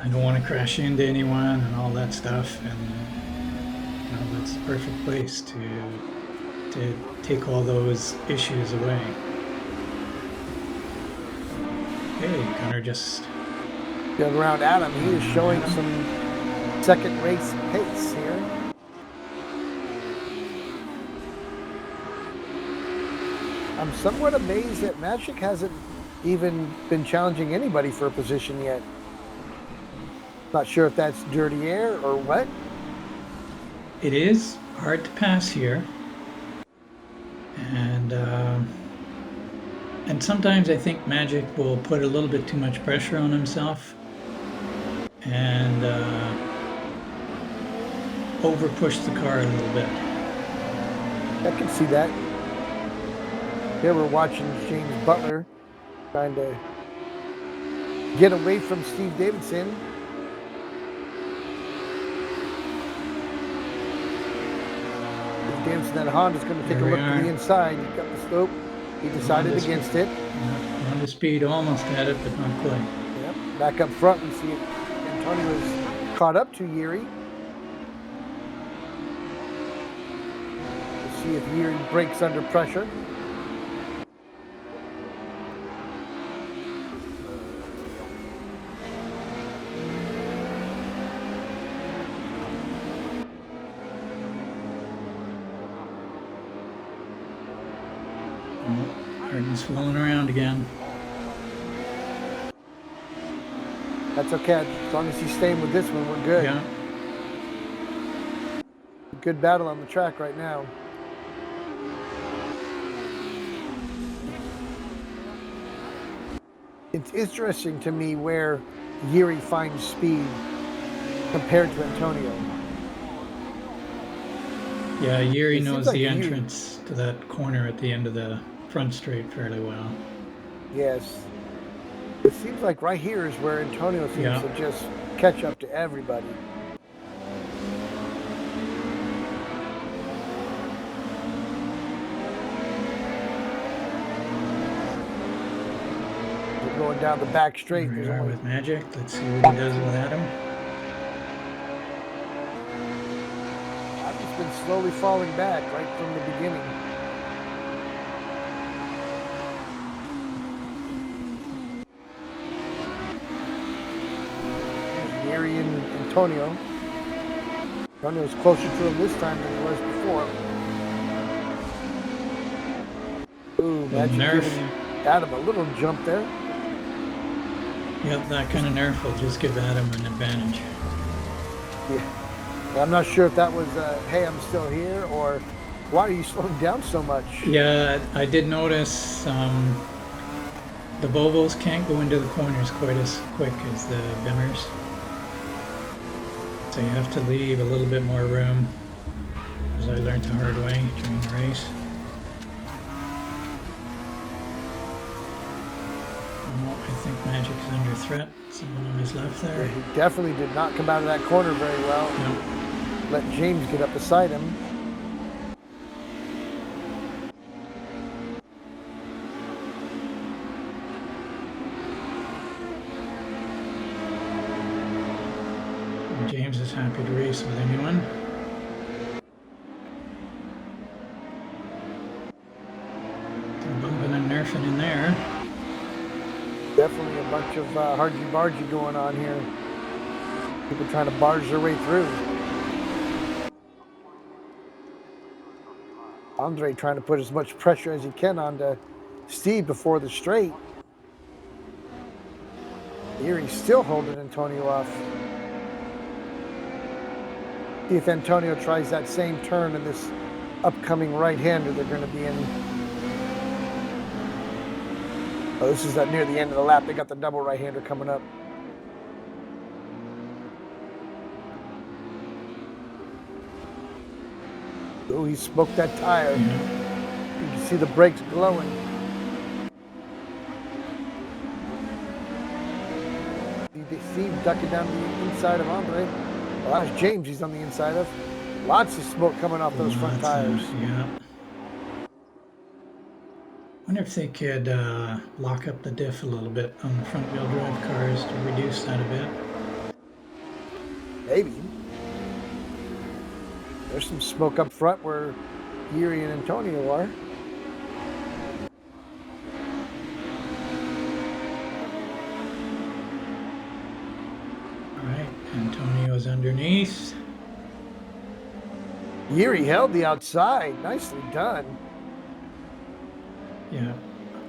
I don't want to crash into anyone and all that stuff, and that's the perfect place to take all those issues away. Hey, Gunner just Going around Adam, he is showing some second race pace here. I'm somewhat amazed that Magic hasn't even been challenging anybody for a position yet. Not sure if that's dirty air or what. It is hard to pass here. And sometimes I think Magic will put a little bit too much pressure on himself and over push the car a little bit. I can see that. Here we're watching James Butler trying to get away from Steve Davidson. Steve Davidson, that Honda's going to take a look to the inside. He got the slope. He decided against it. Honda speed, almost had it, but not quite. Yep. Back up front, we see Antonio's caught up to Yuri. We'll see if Yuri breaks under pressure. Berg's flowing around again. That's okay. As long as he's staying with this one, we're good. Yeah. Good battle on the track right now. It's interesting to me where Yuri finds speed compared to Antonio. Yeah, Yuri knows the entrance to that corner at the end of the front straight fairly well. Yes. It seems like right here is where Antonio seems to just catch up to everybody. We're going down the back straight. Here we are with Magic. Let's see what he does with Adam. Adam's been slowly falling back right from the beginning. Yuri and Antonio. Antonio's closer to him this time than he was before. Ooh, Magic giving Adam a little jump there. Yep, that kind of nerf will just give Adam an advantage. Yeah. I'm not sure if that was, hey, I'm still here, or why are you slowing down so much? Yeah, I did notice the Volvos can't go into the corners quite as quick as the Bimmers. So you have to leave a little bit more room, as I learned the hard way during the race. I think Magic is under threat. Someone on his left there. Yeah, he definitely did not come out of that corner very well. No. Let James get up beside him. James is happy to race with anyone. They're bumping and nerfing in there. Definitely a bunch of hargy-bargy going on here. People trying to barge their way through. Andre trying to put as much pressure as he can onto Steve before the straight. Here he's still holding Antonio off. See if Antonio tries that same turn in this upcoming right-hander they're going to be in. Oh, this is near the end of the lap. They got the double right-hander coming up. Oh, he smoked that tire. You can see the brakes glowing. Steve ducking down the inside of Andre. Well, that's James he's on the inside of. Lots of smoke coming off those front tires. Yeah. Wonder if they could lock up the diff a little bit on the front wheel drive cars to reduce that a bit. Maybe. There's some smoke up front where Yuri and Antonio are. All right, Antonio's underneath. Yuri held the outside. Nicely done. Yeah,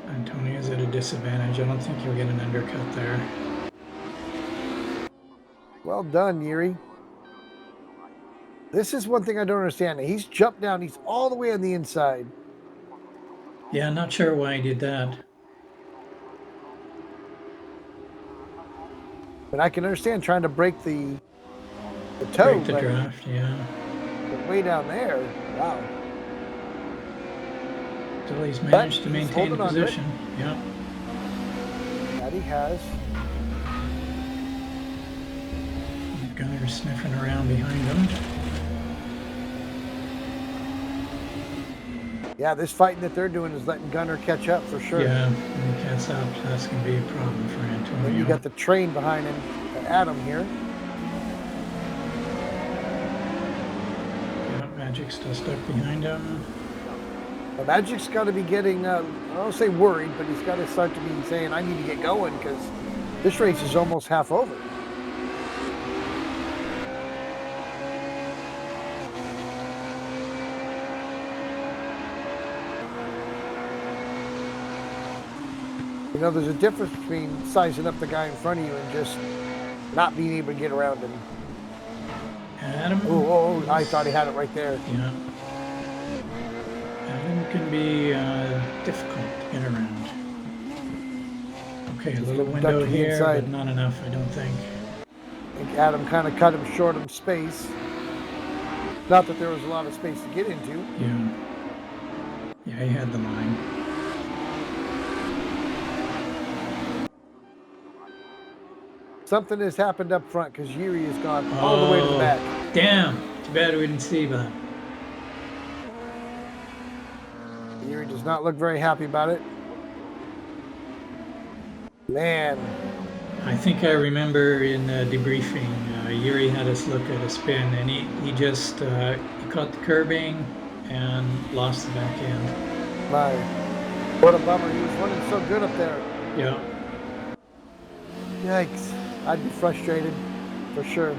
Antonio's at a disadvantage. I don't think he'll get an undercut there. Well done, Yuri. This is one thing I don't understand. He's jumped down. He's all the way on the inside. Yeah, not sure why he did that. But I can understand trying to break the toe. Break the draft, yeah. But way down there, wow. Still, he's managed to maintain the position. Yeah. That he has. Gunner's sniffing around behind him. Yeah, this fighting that they're doing is letting Gunner catch up for sure. Yeah, when he catches up, that's going to be a problem for Antonio. And you got the train behind him, Adam here. Yeah, Magic's still stuck behind him. Well, Magic's got to be getting, I don't say worried, but he's got to start to be saying, I need to get going because this race is almost half over. You know, there's a difference between sizing up the guy in front of you and just not being able to get around him. Adam? Oh, I thought he had it right there. Yeah. Adam can be difficult to get around. Okay, a little window here, but not enough, I don't think. I think Adam kind of cut him short in space. Not that there was a lot of space to get into. Yeah. Yeah, he had the line. Something has happened up front because Yuri has gone all the way to the back. Damn! Too bad we didn't see that. Yuri does not look very happy about it. Man. I think I remember in debriefing, Yuri had us look at a spin, and he just he caught the curbing and lost the back end. My, what a bummer. He was running so good up there. Yeah. Yikes. I'd be frustrated for sure.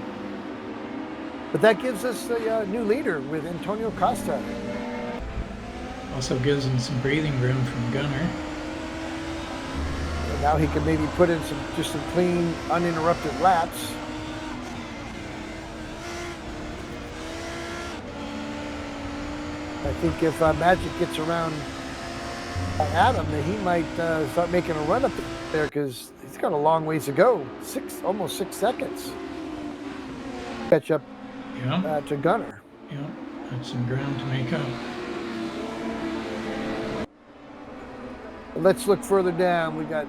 But that gives us a new leader with Antonio Costa. Also gives him some breathing room from Gunner. And now he can maybe put in some clean, uninterrupted laps. I think if Magic gets around Adam, that he might start making a run up there because he's got a long ways to go. Almost 6 seconds. Catch up to Gunner. Yeah, that's some ground to make up. Let's look further down. We got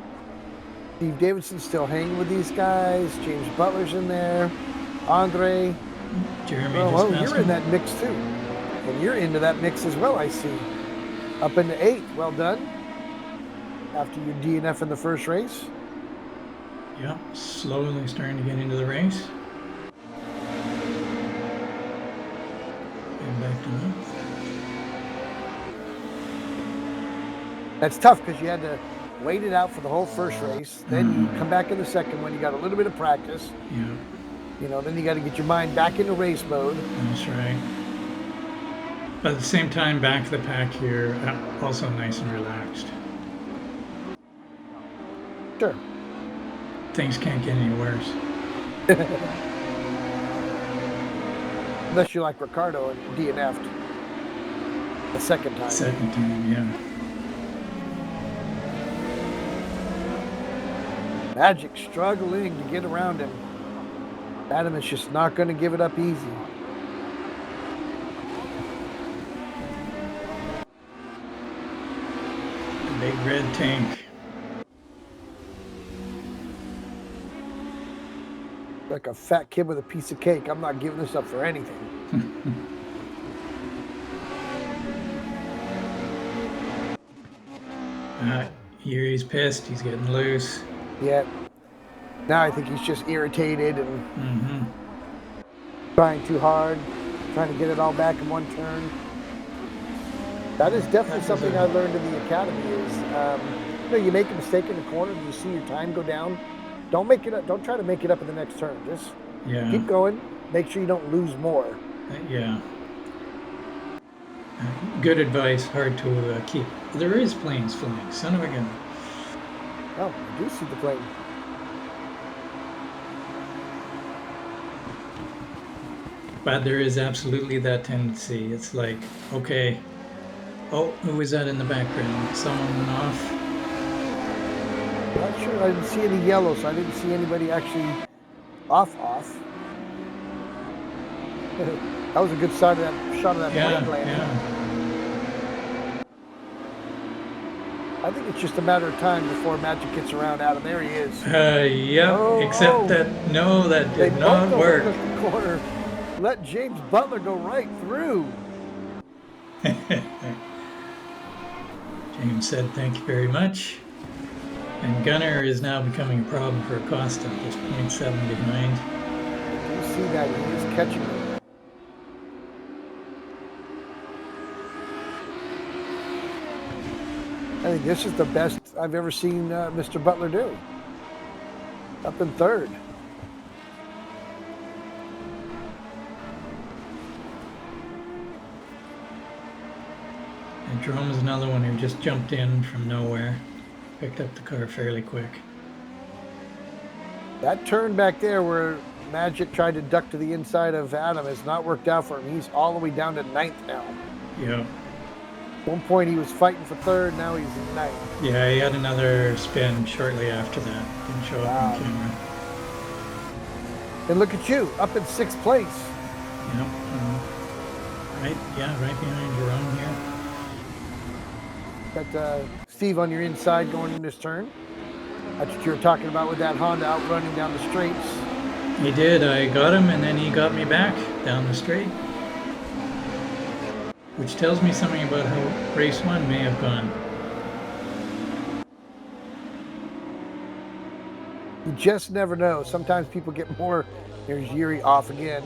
Steve Davidson still hanging with these guys. James Butler's in there. Andre. Jeremy you're in that mix too. And you're into that mix as well, I see. Up into 8th. Well done. After your DNF in the first race. Yeah, slowly starting to get into the race. And back to that. That's tough because you had to wait it out for the whole first race. Then you come back in the second one. You got a little bit of practice. Yeah. You know, then you got to get your mind back into race mode. That's right. But at the same time, back to the pack here, also nice and relaxed. Sure. Things can't get any worse. Unless you like Ricardo and DNF'd the second time. Second time, yeah. Magic struggling to get around him. Adam is just not going to give it up easy. Big red tank. Like a fat kid with a piece of cake. I'm not giving this up for anything. Yuri's pissed. He's getting loose. Yeah. Now I think he's just irritated and trying too hard, trying to get it all back in one turn. That is definitely something I learned in the academy is, you know, you make a mistake in the corner, you see your time go down. Don't make it up. Don't try to make it up in the next turn. Just keep going. Make sure you don't lose more. Yeah. Good advice, hard to keep. There is planes flying, son of a gun. Oh, I do see the plane. But there is absolutely that tendency. It's like, okay, oh, who is that in the background? Someone went off. Not sure. I didn't see any yellow, so I didn't see anybody actually off. That was a good shot of that plane landing. Yeah. I think it's just a matter of time before Magic gets around Adam. There he is. Yeah, except that, no, that They did both not work. overtook the corner. Let James Butler go right through. James said thank you very much. And Gunner is now becoming a problem for Acosta, just 0.7 behind. You see that he is catching it. I think this is the best I've ever seen Mr. Butler do. Up in third. And Jerome's another one who just jumped in from nowhere. Picked up the car fairly quick. That turn back there where Magic tried to duck to the inside of Adam has not worked out for him. He's all the way down to ninth now. Yeah. At one point he was fighting for third, now he's in ninth. Yeah, he had another spin shortly after that. Didn't show up on camera. And look at you, up in sixth place. Yep. Right behind Jerome here. Got Steve on your inside going in this turn. That's what you were talking about with that Honda outrunning down the straights. He did. I got him, and then he got me back down the straight. Which tells me something about how race one may have gone. You just never know. Sometimes people get more. There's Yuri off again.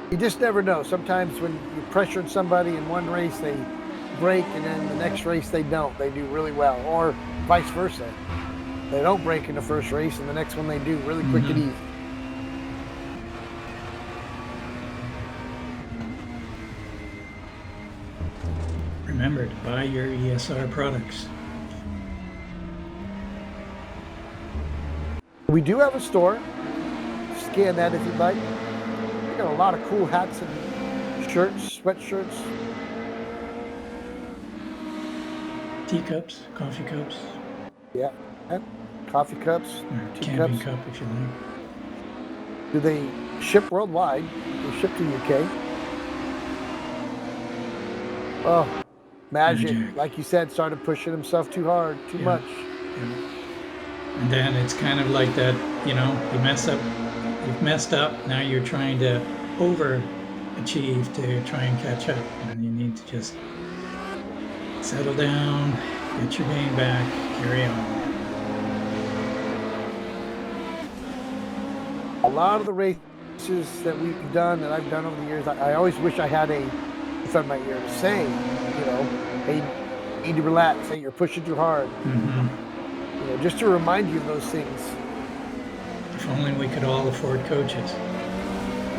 You just never know. Sometimes when you're pressuring somebody in one race, they break, and then the next race they don't. They do really well, or vice versa. They don't break in the first race, and the next one they do really quick and easy. Remember to buy your ESR products. We do have a store. Scan that if you'd like. We got a lot of cool hats and shirts, sweatshirts. Teacups, coffee cups. Yeah, coffee cups, Or teacups. camping cup if you like. Do they ship worldwide? They ship to UK. Oh, Magic, like you said, started pushing himself too hard, too much. Yeah. And then it's kind of like that, you know, you've messed up, now you're trying to overachieve to try and catch up, and you need to just settle down, get your game back, carry on. A lot of the races that we've done, that I've done over the years, I always wish I had a friend in my ear to say, you know, hey, you need to relax, hey, you're pushing too hard. You know, just to remind you of those things. If only we could all afford coaches.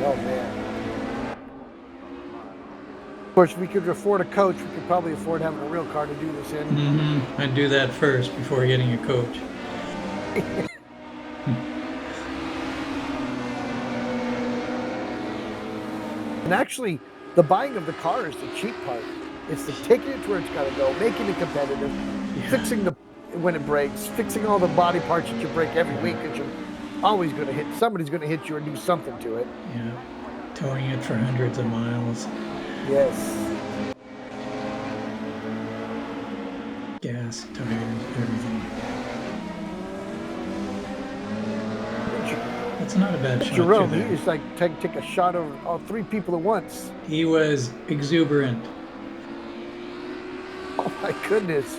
Oh, man. Of course, if we could afford a coach, we could probably afford having a real car to do this in. I'd do that first before getting a coach. And actually, the buying of the car is the cheap part. It's the taking it to where it's got to go, making it competitive, fixing when it breaks, fixing all the body parts that you break every week, because you're always going to hit, somebody's going to hit you or do something to it. Yeah, towing it for hundreds of miles. Yes. Gas, tires, everything. That's not a bad shot. Jerome, he just like take a shot over all three people at once. He was exuberant. Oh my goodness.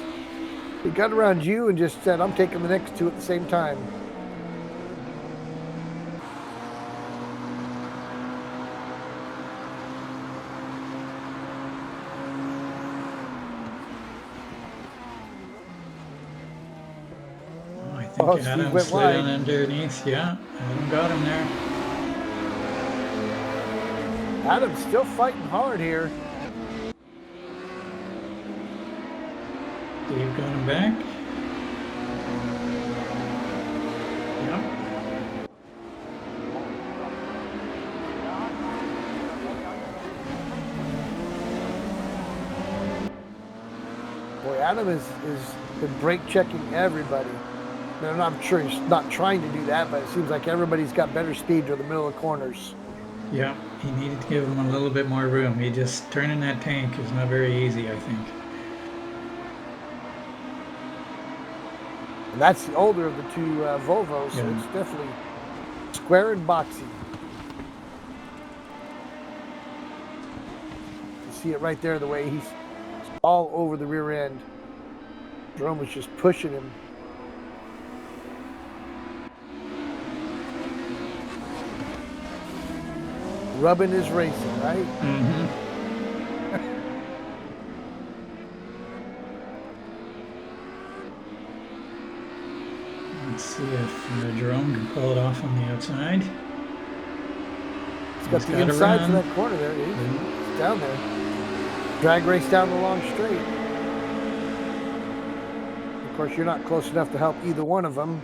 He got around you and just said, I'm taking the next two at the same time. Oh, Steve Adam went slid on wide. underneath. Yeah, Adam got him there. Adam's still fighting hard here. Dave got him back. Yep. Boy, Adam is been brake checking everybody. And I'm sure he's not trying to do that, but it seems like everybody's got better speed to the middle of the corners. Yeah, he needed to give him a little bit more room. He just turning that tank is not very easy, I think. And that's the older of the two Volvos, so Yeah. it's definitely square and boxy. You see it right there, the way he's all over the rear end. Jerome was just pushing him. Rubbing his racing, right? Mm-hmm. Let's see if Jerome can pull it off on the outside. He's got the inside for that corner there. He's down there. Drag race down the long straight. Of course, you're not close enough to help either one of them.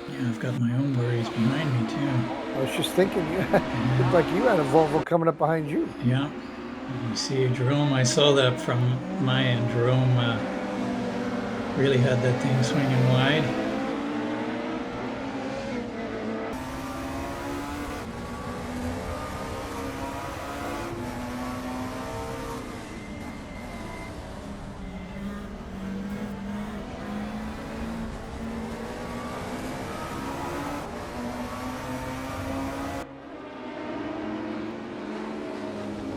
Yeah, I've got my own worries behind me too. I was just thinking, it looked like you had a Volvo coming up behind you. Yeah. You see, Jerome, I saw that from my end. Jerome really had that thing swinging wide.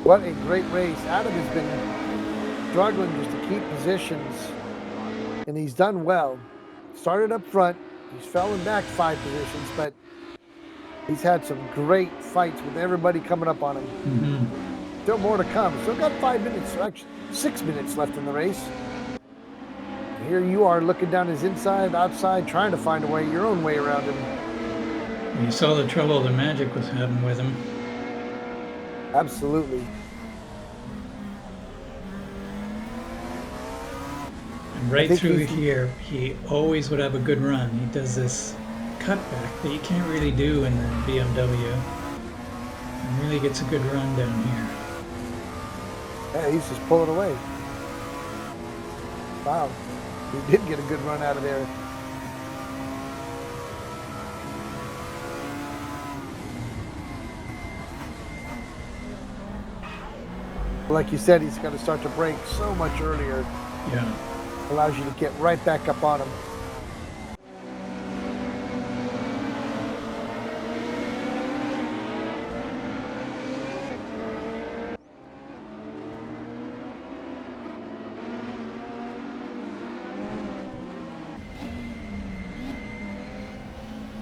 What a great race. Adam has been struggling just to keep positions, and he's done well. Started up front. He's fallen back 5 positions, but he's had some great fights with everybody coming up on him. Mm-hmm. Still more to come. Still got 5 minutes, actually 6 minutes left in the race. Here you are looking down his inside, outside, trying to find your own way around him. You saw the trouble the Magic was having with him. Absolutely. And right through here, he always would have a good run. He does this cutback that you can't really do in the BMW. And really gets a good run down here. Yeah, he's just pulling away. Wow. He did get a good run out of there. Like you said, he's got to start to brake so much earlier. Yeah. Allows you to get right back up on him.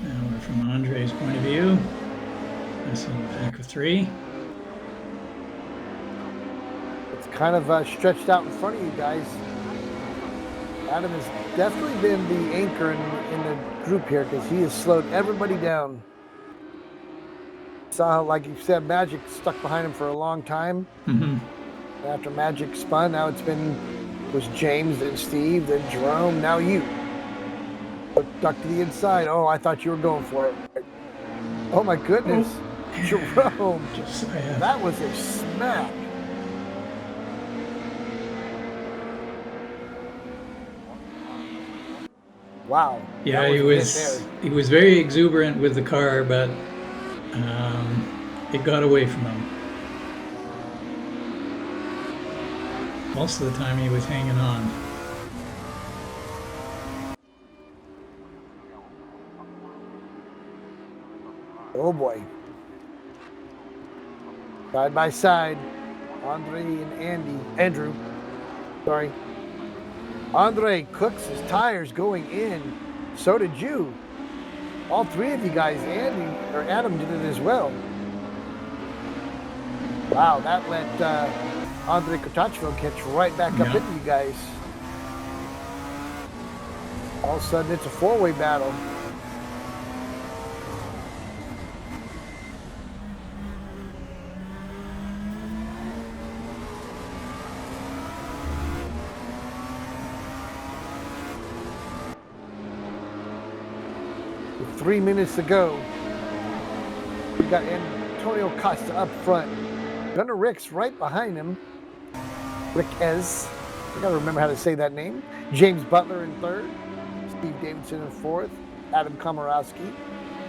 Now we're from Andre's point of view. This in the pack of 3. Kind of stretched out in front of you guys. Adam has definitely been the anchor in the group here because he has slowed everybody down. Saw how, like you said, Magic stuck behind him for a long time. Mm-hmm. After Magic spun, now was James, then Steve, then Jerome, now you. Duck to the inside. Oh, I thought you were going for it. Oh my goodness. Oh. Jerome. That was a smack. Wow. Yeah, he was very exuberant with the car, but it got away from him. Most of the time he was hanging on. Oh boy. Side by side, Andre and Andrew. Sorry. Andre cooks his tires going in. So did you. All 3 of you guys, Adam did it as well. Wow, that let Andre Kotachville catch right back up into you guys. All of a sudden, it's a four-way battle. With 3 minutes to go, we got Antonio Costa up front. Gunnar Rick's right behind him. Rick Ez. I gotta remember how to say that name. James Butler in third. Steve Davidson in fourth. Adam Komorowski.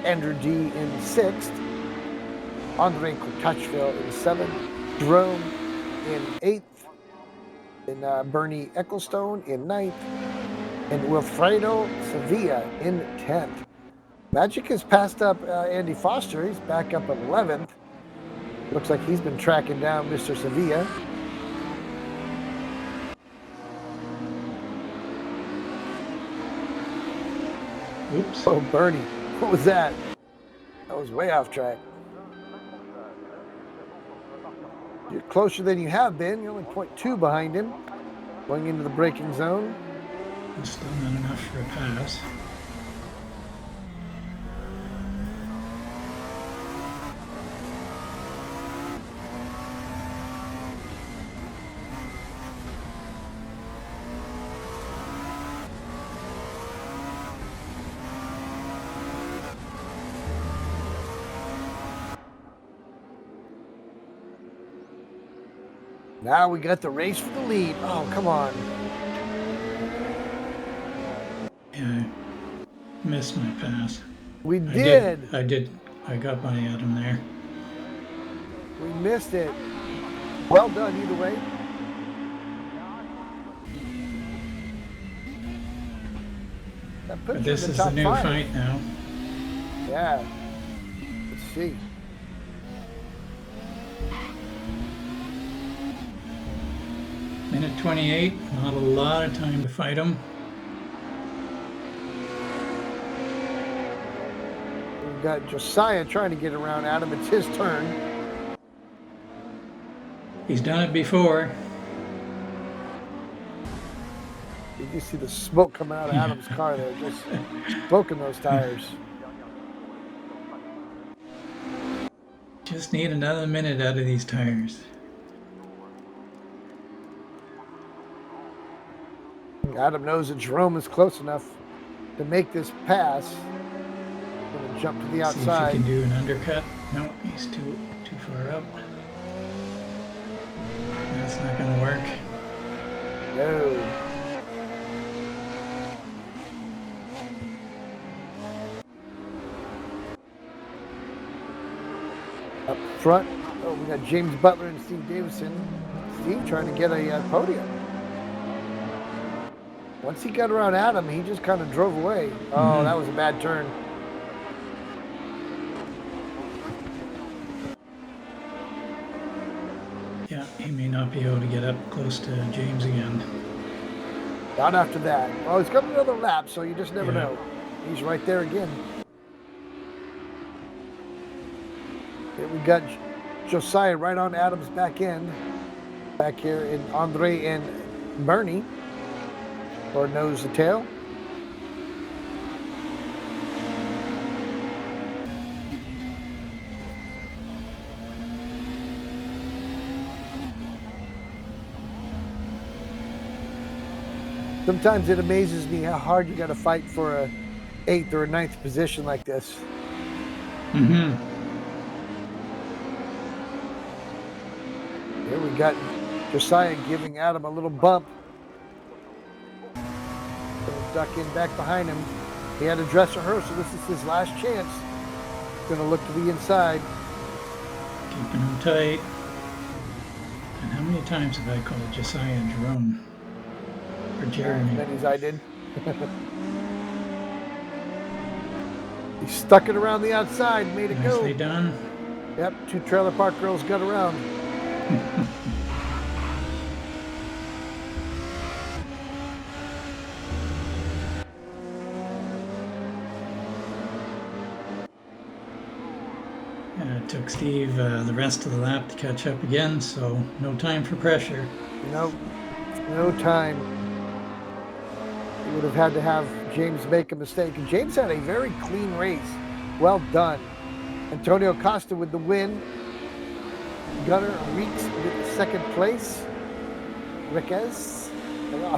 Andrew D in sixth. Andre Kotachville in seventh. Jerome in eighth. And Bernie Ecclestone in ninth. And Wilfredo Sevilla in 10th. Magic has passed up Andy Foster. He's back up at 11th. Looks like he's been tracking down Mr. Sevilla. Oops. Oh, Bernie. What was that? That was way off track. You're closer than you have been. You're only 0.2 behind him. Going into the braking zone. Still not enough for a pass. Now we got the race for the lead. Oh, come on. Yeah, I missed my pass. We did. I did. I got by Adam there. We missed it. Well done either way. That puts But you this in the is top the new 5. fight now. Yeah. Let's see. Minute 28, not a lot of time to fight him. We've got Josiah trying to get around Adam. It's his turn. He's done it before. You can see the smoke coming out of Adam's car there, just smoking those tires. Just need another minute out of these tires. Adam knows that Jerome is close enough to make this pass. Gonna jump to the See if outside. he can do an undercut. No, he's too far up. That's not gonna work. No. Up front, oh, we got James Butler and Steve Davison. Steve trying to get a podium. Once he got around Adam, he just kind of drove away. Oh, that was a bad turn. Yeah, he may not be able to get up close to James again. Not after that. Well, he's got another lap, so you just never Yeah. know. He's right there again. Here we got Josiah right on Adam's back end. Back here in Andre and Bernie. Lord knows the tail. Sometimes it amazes me how hard you got to fight for a 8th or a 9th position like this. Mm-hmm. Here we got Josiah giving Adam a little bump. Duck in back behind him. He had a dress rehearsal. This is his last chance. Going to look to the inside. Keeping him tight. And how many times have I called Josiah Jerome? Or Jeremy? As many as I did. He stuck it around the outside, made it go. Nicely done. Yep, 2 trailer park girls got around. It took Steve the rest of the lap to catch up again, so no time for pressure. Nope, no time. He would have had to have James make a mistake. And James had a very clean race. Well done. Antonio Costa with the win. Gunnar Reeks with second place. Riquez.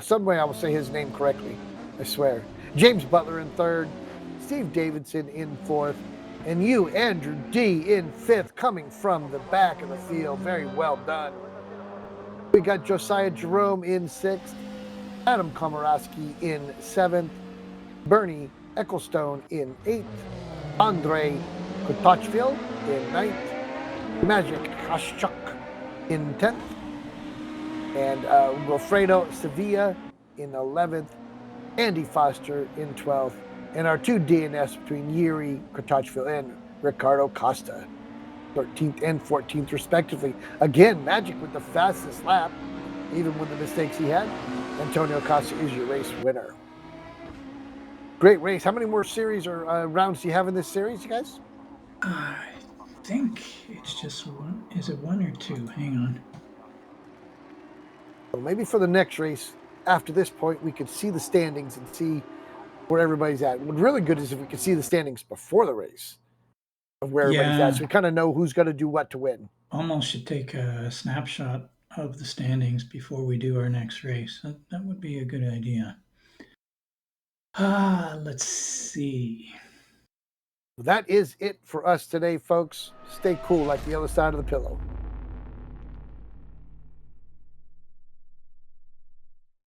Some way I will say his name correctly, I swear. James Butler in third. Steve Davidson in fourth. And you, Andrew D, in fifth, coming from the back of the field. Very well done. We got Josiah Jerome in sixth. Adam Komorowski in seventh. Bernie Ecclestone in eighth. Andre Kutachville in ninth. Magic Kashchuk in 10th. And Wilfredo Sevilla in 11th. Andy Foster in 12th. And our two DNS between Yuri Kutachville and Ricardo Costa, 13th and 14th respectively. Again, Magic with the fastest lap, even with the mistakes he had. Antonio Costa is your race winner. Great race. How many more series or rounds do you have in this series, you guys? I think it's just one. Is it one or two? Hang on. Well, maybe for the next race, after this point, we could see the standings and see where everybody's at. What's really good is if we could see the standings before the race of where everybody's at, so we kind of know who's going to do what to win. Almost should take a snapshot of the standings before we do our next race. That would be a good idea. Let's see. That is it for us today, folks. Stay cool like the other side of the pillow.